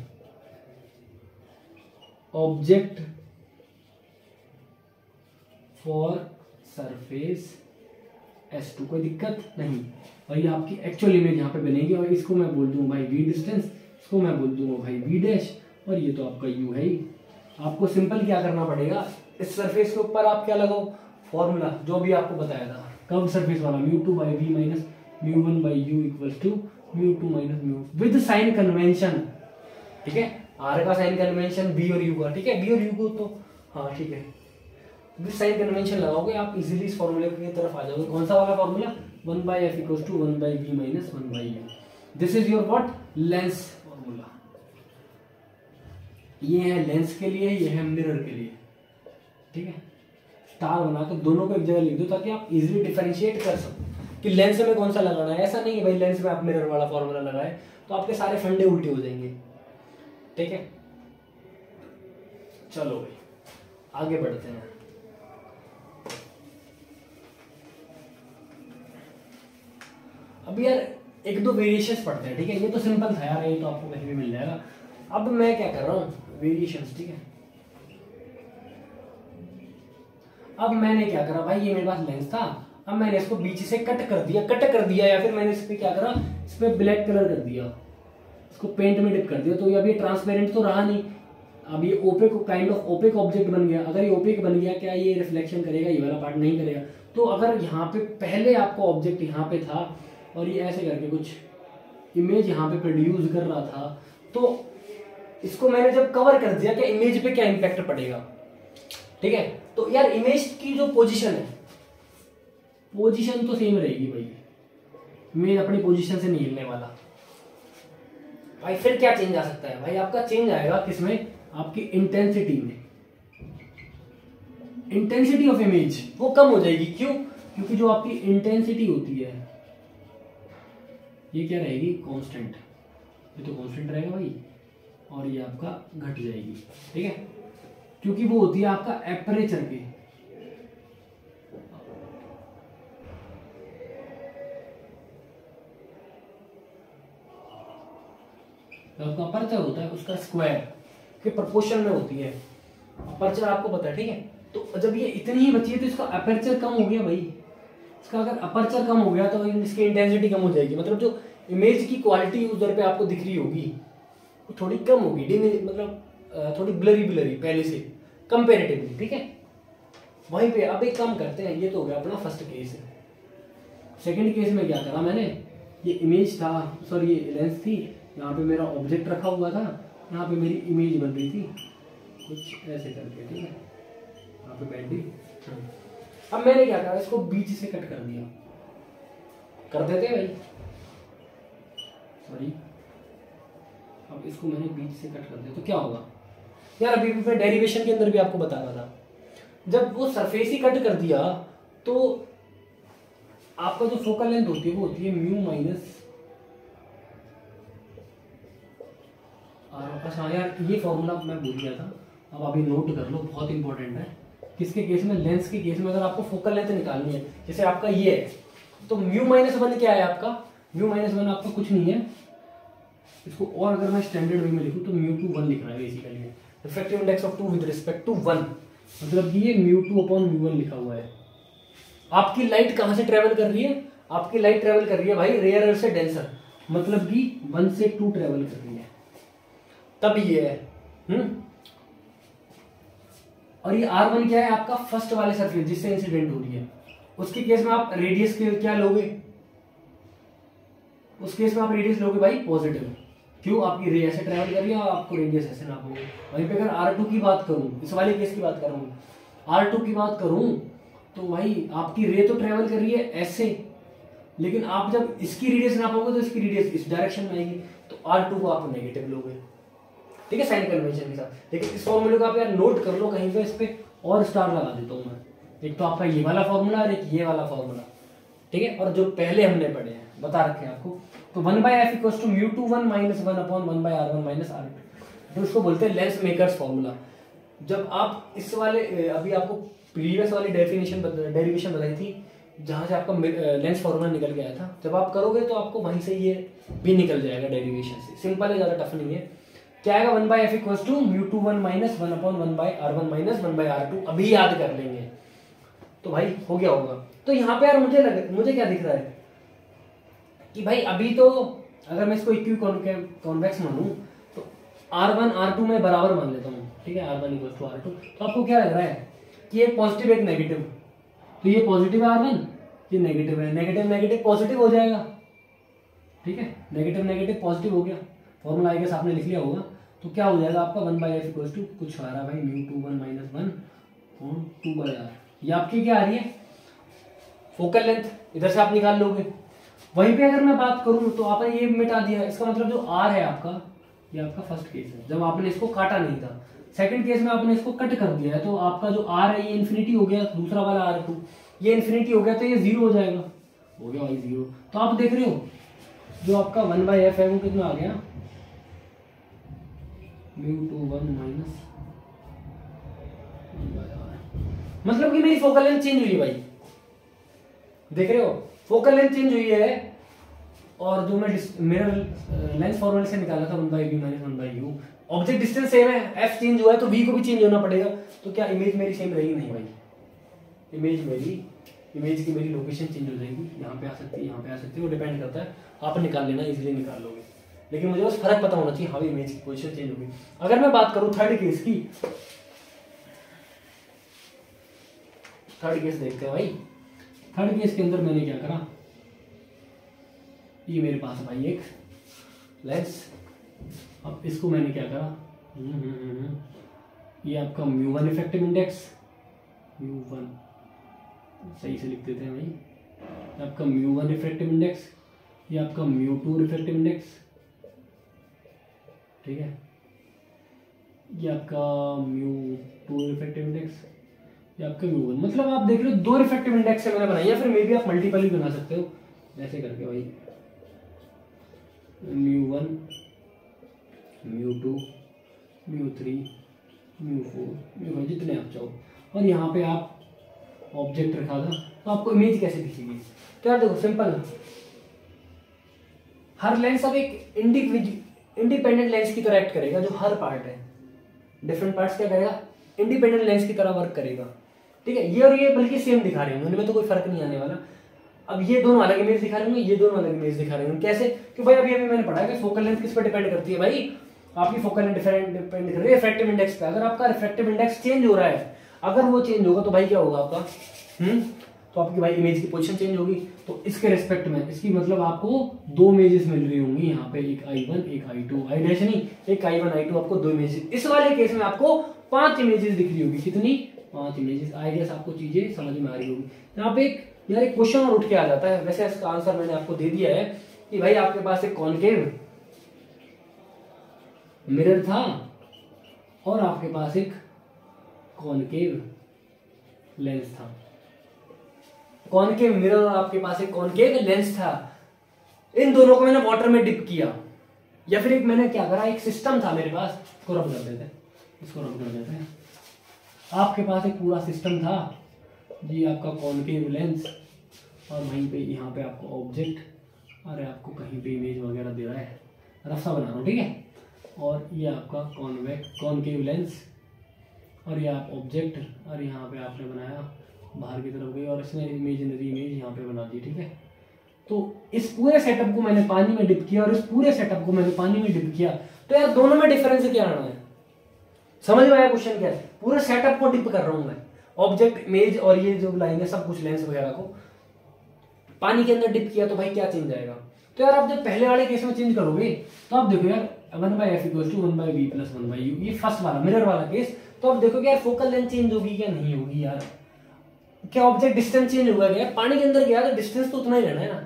object for surface S2, कोई दिक्कत नहीं भाई। आपकी एक्चुअल इमेज यहाँ पे बनेगी और इसको मैं बोल दूंगा भाई V डिस्टेंस, इसको मैं बोल दूंगा भाई V डैश, और ये तो आपका U है ही। आपको सिंपल क्या करना पड़ेगा, इस सरफेस के ऊपर आप क्या लगाओ, फॉर्मूला जो भी आपको बताया था कर्व सरफेस वाला, μ2/v minus μ1/u equals to μ2 minus μ with sign convention, ठीक है। R का साइन कन्वेंशन B और U का, ठीक है, B और U को तो हाँ ठीक है, विद साइन कन्वेंशन लगाओगे आप इजीली इस फॉर्मूले की तरफ आ जाओगे। कौन सा वाला formula, 1/f equals to 1/v minus 1/u। This is your what, lens formula. ये है लेंस के लिए, ये है मिरर के लिए, ठीक है। स्टार बनाकर दोनों को एक जगह लिख दो ताकि आप इजीली डिफरेंशिएट कर सको कि लेंस में कौन सा लगाना है। ऐसा नहीं है भाई लेंस में आप मिरर वाला फॉर्मूला लगाए तो आपके सारे फंडे उल्टे हो जाएंगे, ठीक है। चलो भाई आगे बढ़ते हैं। अब यार एक दो वेरिएशंस पढ़ते हैं, ठीक है। ये तो सिंपल था यार, ये तो आपको कहीं भी मिल जाएगा। अब मैं क्या कर रहा हूँ, वेरिएशंस, ठीक है। अब मैंने क्या करा भाई, ये मेरे पास लेंस था, अब मैंने इसको बीच से कट कर दिया, या फिर मैंने इस पे क्या करा, इस पे ब्लैक कलर कर दिया, इसको पेंट में डिप कर दिया। तो अब ये ट्रांसपेरेंट तो रहा नहीं, अब ये opaque, kind of opaque object बन गया। अगर ये ओपेक बन गया, क्या ये रिफ्लेक्शन करेगा, ये वाला पार्ट नहीं करेगा। तो अगर यहाँ पे पहले आपको ऑब्जेक्ट यहाँ पे था और ये ऐसे करके कुछ इमेज यहाँ पे प्रोड्यूस कर रहा था, तो इसको मैंने जब कवर कर दिया, क्या इमेज पे क्या इंपैक्ट पड़ेगा, ठीक है। तो यार इमेज की जो पोजीशन है, पोजीशन तो सेम रहेगी भाई, इमेज अपनी पोजीशन से नहीं हिलने वाला भाई। फिर क्या चेंज आ सकता है भाई, आपका चेंज आएगा किसमें, आपकी इंटेंसिटी में। इंटेंसिटी ऑफ इमेज वो कम हो जाएगी, क्यों, क्योंकि जो आपकी इंटेंसिटी होती है ये क्या रहेगी, कांस्टेंट, ये तो कांस्टेंट रहेगा भाई, और ये आपका घट जाएगी, ठीक है, क्योंकि वो होती है आपका एपरेचर पे, जो आपका अपर्चर होता है उसका स्क्वायर के प्रोपोर्शन में होती है। अपर्चर आपको पता है, ठीक है। तो जब ये इतनी ही बची है तो इसका अपर्चर कम हो गया भाई। इसका अगर अपर्चर कम हो गया तो इसकी इंटेंसिटी कम हो जाएगी, मतलब जो इमेज की क्वालिटी उधर पे आपको दिख रही होगी वो थोड़ी कम होगी, मतलब थोड़ी ब्लरी ब्लरी पहले से कंपेरेटिवली, ठीक है। वहीं पे अब एक काम करते हैं, ये तो हो गया अपना फर्स्ट केस है। सेकंड केस में क्या करा मैंने, ये इमेज था, सॉरी ये लेंस थी, यहाँ पे मेरा ऑब्जेक्ट रखा हुआ था, यहाँ पे मेरी इमेज बन रही थी कुछ ऐसे करके, ठीक है, यहाँ पे बैठ गई। अब मैंने क्या करा, इसको बीच से कट कर दिया, कर देते भाई, सॉरी, अब इसको मैंने बीच से कट कर दिया तो क्या होगा यार। अभी मैं डेरिवेशन के अंदर भी आपको बता रहा था, जब वो सरफेस ही कट कर दिया तो आपका जो फोकल लेंथ होती है वो होती है म्यू माइनस आर। अच्छा यार ये फॉर्मूला मैं भूल गया था, अब अभी नोट कर लो, बहुत इंपॉर्टेंट है। किसके केस में, लेंस के केस में, अगर आपको फोकल लेंथ निकालनी है, जैसे आपका ये है, तो म्यू माइनस वन क्या है आपका, म्यू माइनस वन आपका कुछ नहीं है, इसको और अगर मैं स्टैंडर्ड वे में लिखूं तो म्यू टू वन लिख रहा है basically, refractive index of two with respect to one, मतलब ये mu two upon mu one लिखा हुआ है। आपकी लाइट कहां से ट्रेवल कर रही है, आपकी लाइट ट्रेवल कर रही है भाई रेयरर से डेंसर, मतलब कि 1 से 2 ट्रेवल कर रही है, तब ये है। और ये R1 क्या है आपका, फर्स्ट वाले सरफेस जिससे इंसिडेंट हो रही है, उसके केस में आप रेडियस के क्या लोगे, उस केस में आप रेडियस लोगे भाई पॉजिटिव, क्यों, आपकी रे ऐसे ट्रेवल कर रही है, आपको रेडियस ऐसे नापोगे। वहीं पे अगर R2 की बात करूं, इस वाले केस की बात करूं, R2 की बात करूं तो भाई आपकी रे तो ट्रेवल कर रही है ऐसे, लेकिन आप जब इसकी रेडियस नापोगे तो इसकी रेडियस इस डायरेक्शन में आएगी, तो R2 को आप नेगेटिव लोगे, ठीक है, साइन कन्वेंशन के साथ। लेकिन इस फॉर्मूले को आप यार नोट कर लो कहीं पे, इस पे और स्टार लगा देता हूं मैं, एक तो आपका ये वाला फॉर्मूला और एक ये वाला फॉर्मूला, ठीक है, और जो पहले हमने पढ़े हैं बता रखे हैं आपको। तो 1/f equals to mu two one minus 1 upon 1/r1 minus r2, तो उसको बोलते हैं लेंस मेकर्स फॉर्मूला। जब आप इस वाले अभी आपको प्रीवियस वाली डेरिवेशन बताई थी जहां से आपका लेंस फॉर्मूला निकल के आया था, जब आप करोगे तो आपको वहीं से ये भी निकल जाएगा डेरिवेशन से, सिंपल है, ज्यादा टफ नहीं है। क्या आएगा, 1/f equals to mu two one minus 1 upon 1/r1 minus 1/r2, अभी याद कर लेंगे तो भाई हो गया होगा। तो यहाँ पे यार मुझे क्या दिख रहा है कि भाई अभी तो अगर मैं इसको इक्वी कॉन्वेक्स मानूं तो R1 R2 में बराबर मान लेता हूँ, ठीक है, R1 इक्वल टू R2, तो आपको क्या लग रहा है कि एक पॉजिटिव एक नेगेटिव, तो ये पॉजिटिव है R1, ये नेगेटिव है, नेगेटिव नेगेटिव पॉजिटिव हो जाएगा, ठीक है, नेगेटिव नेगेटिव पॉजिटिव हो गया, फॉर्मूला आई गेस आपने लिख लिया होगा। तो क्या हो जाएगा आपका 1/f इक्वल टू कुछ आ रहा है भाई म्यू टू वन माइनस 1 और 2/r, ये आपकी क्या आ रही है फोकल लेंथ, इधर से आप निकाल लोगे। वहीं पे अगर मैं बात करूं तो आपने ये मिटा दिया, इसका मतलब जो R है आपका, ये आपका फर्स्ट केस है जब आपने इसको काटा नहीं था। सेकंड केस में आपने इसको कट कर दिया है, तो आपका जो R है ये इन्फिनिटी हो गया, दूसरा वाला R2 ये इन्फिनिटी हो गया, तो ये 0 हो जाएगा, हो गया भाई 0। तो आप देख रहे हो जो आपका 1/f है वो कितना आ गया, mu two one minus 1/r, मतलब कि मेरी फोकल लेंथ चेंज हुई है भाई, देख रहे हो, फोकल लेंथ चेंज हुई है, और जो मैं मेरा लेंस फॉर्मूले से निकाला था 1/v minus 1/u, object distance same है, f चेंज हुआ है तो v को भी चेंज होना पड़ेगा, तो क्या इमेज मेरी सेम रहेगी, नहीं भाई, इमेज की मेरी लोकेशन चेंज हो जाएगी, यहाँ पे आ सकती है, यहाँ पे आ सकती है, वो डिपेंड करता है, आप निकाल लेना, इजीली निकाल लोगे, लेकिन मुझे बस फर्क पता होना चाहिए, हाँ इमेज की पोजीशन चेंज होगी। अगर मैं बात करूं थर्ड केस की, थर्ड केस देखते हैं भाई। थर्ड केस के अंदर मैंने क्या करा, ये मेरे पास भाई एक लेंस, अब इसको मैंने क्या करा, ये आपका μ1 इफेक्टिव इंडेक्स, μ1 सही से लिख देते हैं भाई, आपका μ1 इफेक्टिव इंडेक्स, ये आपका μ2 रिफ्रैक्टिव इंडेक्स, ठीक है, ये आपका μ2 रिफ्रैक्टिव इंडेक्स, ये आपका μ1, मतलब आप देख रहे हो 2 रिफ्रैक्टिव इंडेक्स से मैंने बनाई है, फिर मे भी आप मल्टीपल भी बना सकते हो ऐसे करके भाई, μ1 μ2 μ3 μ4 μ5 जितने आप चाहो, और यहाँ पे आप ऑब्जेक्ट रखा था, तो आपको इमेज कैसे दिखेगी, तो यार देखो सिंपल, हर लेंस अब एक इंडिपेंडेंट लेंस की तरह एक्ट करेगा, जो हर पार्ट है, डिफरेंट पार्ट्स क्या करेगा, इंडिपेंडेंट लेंस की तरह वर्क करेगा, ठीक है। ये और ये बल्कि सेम दिखा रहे होंगे, इनमें तो कोई फर्क नहीं आने वाला। अब ये दोनों अलग इमेज दिखा रहे होंगे, ये दोनों अलग इमेज दिखा रहे होंगे, कैसे, कि भाई अभी मैंने पढ़ा है कि फोकल लेंथ किस पर डिपेंड करती है, भाई आपकी फोकल लेंथ डिपेंड कर रही है रिफ्रैक्टिव इंडेक्स पे। अगर आपका रिफ्रैक्टिव इंडेक्स चेंज हो रहा है, अगर वो चेंज होगा तो भाई क्या होगा आपका, तो आपकी भाई इमेज की पोजीशन चेंज होगी। तो इसके रिस्पेक्ट में, इसकी मतलब आपको दो इमेजेस मिल रही होंगी यहाँ पे, एक I1 एक I2, I डैश नहीं, एक I1 I2, आपको दो इमेजेस। इस वाले केस में आपको 5 इमेजेस दिख रही होगी, कितनी, 5 इमेजेस। आई गेस आपको चीजें समझ में आ रही होगी। यहाँ पे एक यार एक क्वेश्चन और उठ के आ जाता है, वैसे इसका आंसर मैंने आपको दे दिया है कि भाई आपके पास एक कॉनकेव मिरर था और आपके पास एक कॉनकेव लेंस था। कॉनकेव मिरर और आपके पास एक कॉनकेव लेंस था, इन दोनों को मैंने वाटर में डिप किया, या फिर एक मैंने क्या करा, एक सिस्टम था मेरे पास, इसको रब कर देते हैं, इसको रब कर देते हैं। आपके पास एक पूरा सिस्टम था जी, आपका कॉनकेव लेंस, और वहीं पे यहाँ पे आपको ऑब्जेक्ट, अरे आपको कहीं पे इमेज वगैरह दे रहा है, रफ्ता बना रहा हूँ, ठीक है। और ये आपका कॉनकेव लेंस, और ये आप ऑब्जेक्ट, और यहाँ पे आपने बनाया बाहर की तरफ गई, और इसने इमेजिनरी इमेज यहाँ पे बना दी, ठीक है। तो इस पूरे सेटअप को मैंने पानी में डिप किया और इस पूरे सेटअप को मैंने पानी में डिप किया, तो यार दोनों में डिफरेंस क्या आना है, समझ में आया क्वेश्चन क्या है। पूरे सेटअप को डिप कर रहा हूं मैं, ऑब्जेक्ट, इमेज और ये जो लाइन है सब कुछ, लेंस वगैरह को पानी के अंदर डिप किया, तो भाई क्या चेंज आएगा। तो यार आप जब पहले वाले केस में चेंज करोगे तो आप देखो यार 1/f = 1/v + 1/u, ये फर्स्ट वाला मिरर वाला केस। तो आप देखो यार फोकल लेंथ चेंज होगी क्या, नहीं होगी यार। क्या ऑब्जेक्ट डिस्टेंस चेंज होगा क्या, पानी के अंदर गया तो डिस्टेंस तो उतना ही रहना है ना,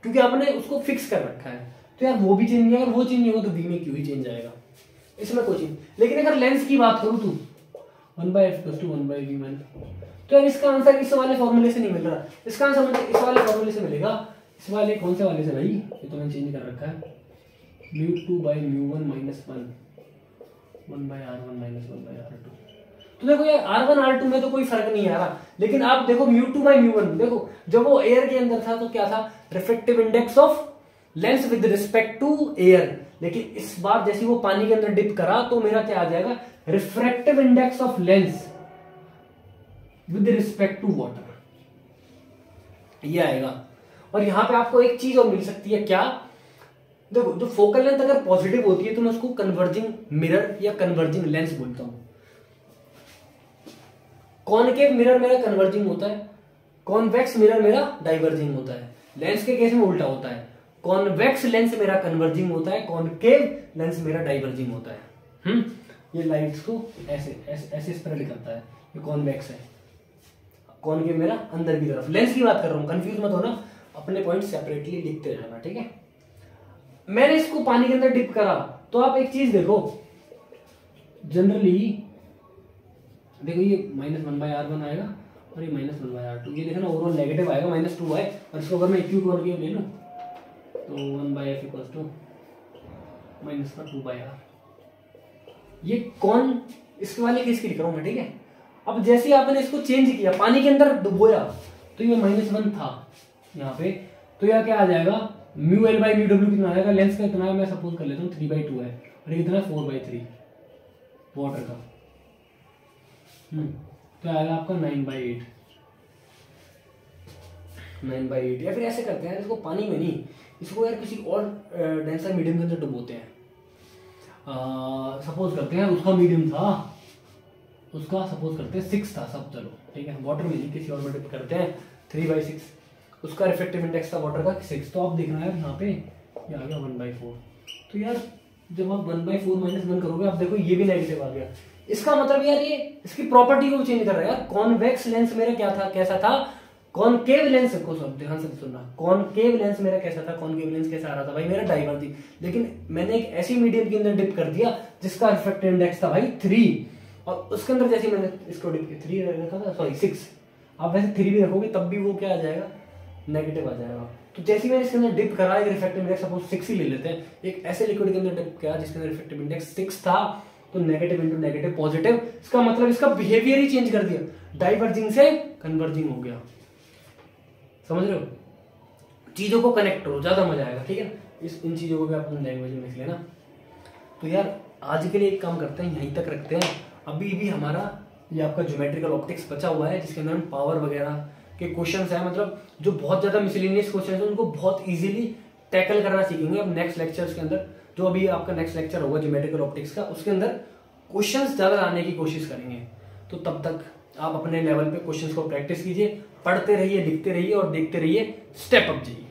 क्योंकि आपने उसको फिक्स कर रखा है। तो यार वो भी चेंज नहीं, अगर वो चेंज नहीं होगा तो v में क्यों ही चेंज आएगा, इसमें कोई चेंज। लेकिन अगर लेंस की बात करूं तो 1/f = 1/v, तो यार इसका आंसर इस वाले फॉर्मूले से नहीं मिल रहा, इसका आंसर मुझे इस वाले फॉर्मूले से मिलेगा। इस वाले कौन से वाले से भाई, ये तो मैंने चेंज कर रखा है, μ2/μ1 - 1/r1 - 1/r2। तो देखो यार R1 R2 में तो कोई फर्क नहीं आ रहा, लेकिन आप देखो μ2/μ1, देखो जब वो एयर के अंदर था तो क्या था, refractive index of lens with respect to air. लेकिन इस बार जैसे वो पानी के अंदर डिप करा तो मेरा क्या आ जाएगा, refractive index of lens with respect to water, ये आएगा। और यहां पे आपको एक चीज और मिल सकती है, क्या, देखो जो फोकल लेंथ अगर पॉजिटिव होती है तो मैं उसको कन्वर्जिंग मिरर या कन्वर्जिंग लेंस बोलता हूं। कॉनकेव मिरर मेरा कन्वर्जिंग होता है, कॉन्वेक्स मिरर मेरा डाइवर्जिंग होता है। लेंस के केस में उल्टा होता है, कॉन्वेक्स लेंस मेरा कन्वर्जिंग होता है, कॉनकेव लेंस मेरा डाइवर्जिंग होता है। ये लाइट्स को ऐसे ऐसे ऐसे स्प्रेड करता है, ये कॉन्वेक्स है, कॉनकेव मेरा अंदर की तरफ। लेंस की बात कर रहा हूं, कंफ्यूज मत होना, अपने पॉइंट सेपरेटली लिखते रहना, ठीक है। मैंने इसको पानी के अंदर डिप करा, तो आप एक चीज देखो, जनरली देखो ये -1/r1 आएगा और ये -1/r2, ये देखना ओवरऑल नेगेटिव आएगा, -2 है। और इसको अगर मैं इक्विक कॉनकेव ले लूं तो 1/f = -2/r, ये कौन, इसके वाले केस की लिख रहा हूं मैं, ठीक है। अब जैसे आपने इसको चेंज किया, पानी के अंदर डुबोया, तो ये -1 था यहाँ पे, तो यह क्या आ जाएगा, μL/μw कितना आएगा, लेंस का इतना है, मैं सपोज कर लेता हूँ 3/2 है, और ये कितना 4/3 वाटर का, तो आएगा आपका 9/8, 9/8। या फिर ऐसे करते हैं, इसको पानी में नहीं, इसको यार किसी और डेंसर मीडियम के अंदर डुबोते हैं। सपोज करते हैं उसका मीडियम था, उसका सपोज करते हैं 6 था सब, चलो ठीक है, वाटर में नहीं किसी और में डिप करते हैं, 3/6, उसका रिफ्रैक्टिव इंडेक्स था वाटर का 6। तो आप देखना यार यहाँ पे ये आ गया 1/4। तो यार जब आप 1/4 - 1 करोगे, आप देखो ये भी नेगेटिव आ गया, इसका मतलब यार ये इसकी प्रॉपर्टी को चेंज कर रहा है यार। कॉन्वेक्स लेंस मेरा क्या था, कैसा था, कॉनकेव लेंस को, सब ध्यान से सुनना, कॉनकेव लेंस मेरा कैसा था, कॉनकेव लेंस कैसा आ रहा था भाई, मेरा डाइवर्जिंग। लेकिन मैंने एक ऐसी मीडियम के अंदर डिप कर दिया जिसका रिफ्रैक्टिव इंडेक्स था भाई 3, और उसके अंदर जैसे मैंने इसको डिप किया 3 रखा था, सॉरी 6, आप वैसे 3 भी रखोगे तब भी वो क्या आ जाएगा, नेगेटिव आ जाएगा। तो जैसे मैंने इसके अंदर डिप करा, एक रिफ्रैक्टिव इंडेक्स सपोज 6 ही ले लेते हैं, एक ऐसे लिक्विड के अंदर डिप किया जिसके अंदर रिफ्रैक्टिव इंडेक्स 6 था, तो नेगेटिव इंटू नेगेटिव पॉजिटिव, इसका मतलब इसका बिहेवियर ही चेंज कर दिया, डाइवर्जिंग से कन्वर्जिंग हो गया। समझ रहे हो, चीजों को कनेक्ट करो, ज्यादा मजा आएगा, ठीक है। इन चीजों को भी आप लैंग्वेज में लिख लेना। तो यार आज के लिए एक काम करते हैं, यहीं तक रखते हैं। अभी भी हमारा ये आपका ज्योमेट्रिकल ऑप्टिक्स बचा हुआ है, जिसके अंदर हम पावर वगैरह के क्वेश्चंस है, मतलब जो बहुत ज्यादा मिसलेनियस क्वेश्चन है उनको बहुत इजीली टैकल करना सीखेंगे अब नेक्स्ट लेक्चर्स के अंदर। जो अभी आपका नेक्स्ट लेक्चर होगा ज्योमेट्रिकल ऑप्टिक्स का, उसके अंदर क्वेश्चंस ज्यादा लाने की कोशिश करेंगे। तो तब तक आप अपने लेवल पे क्वेश्चंस को प्रैक्टिस कीजिए, पढ़ते रहिए, लिखते रहिए और देखते रहिए स्टेप अप जाइए।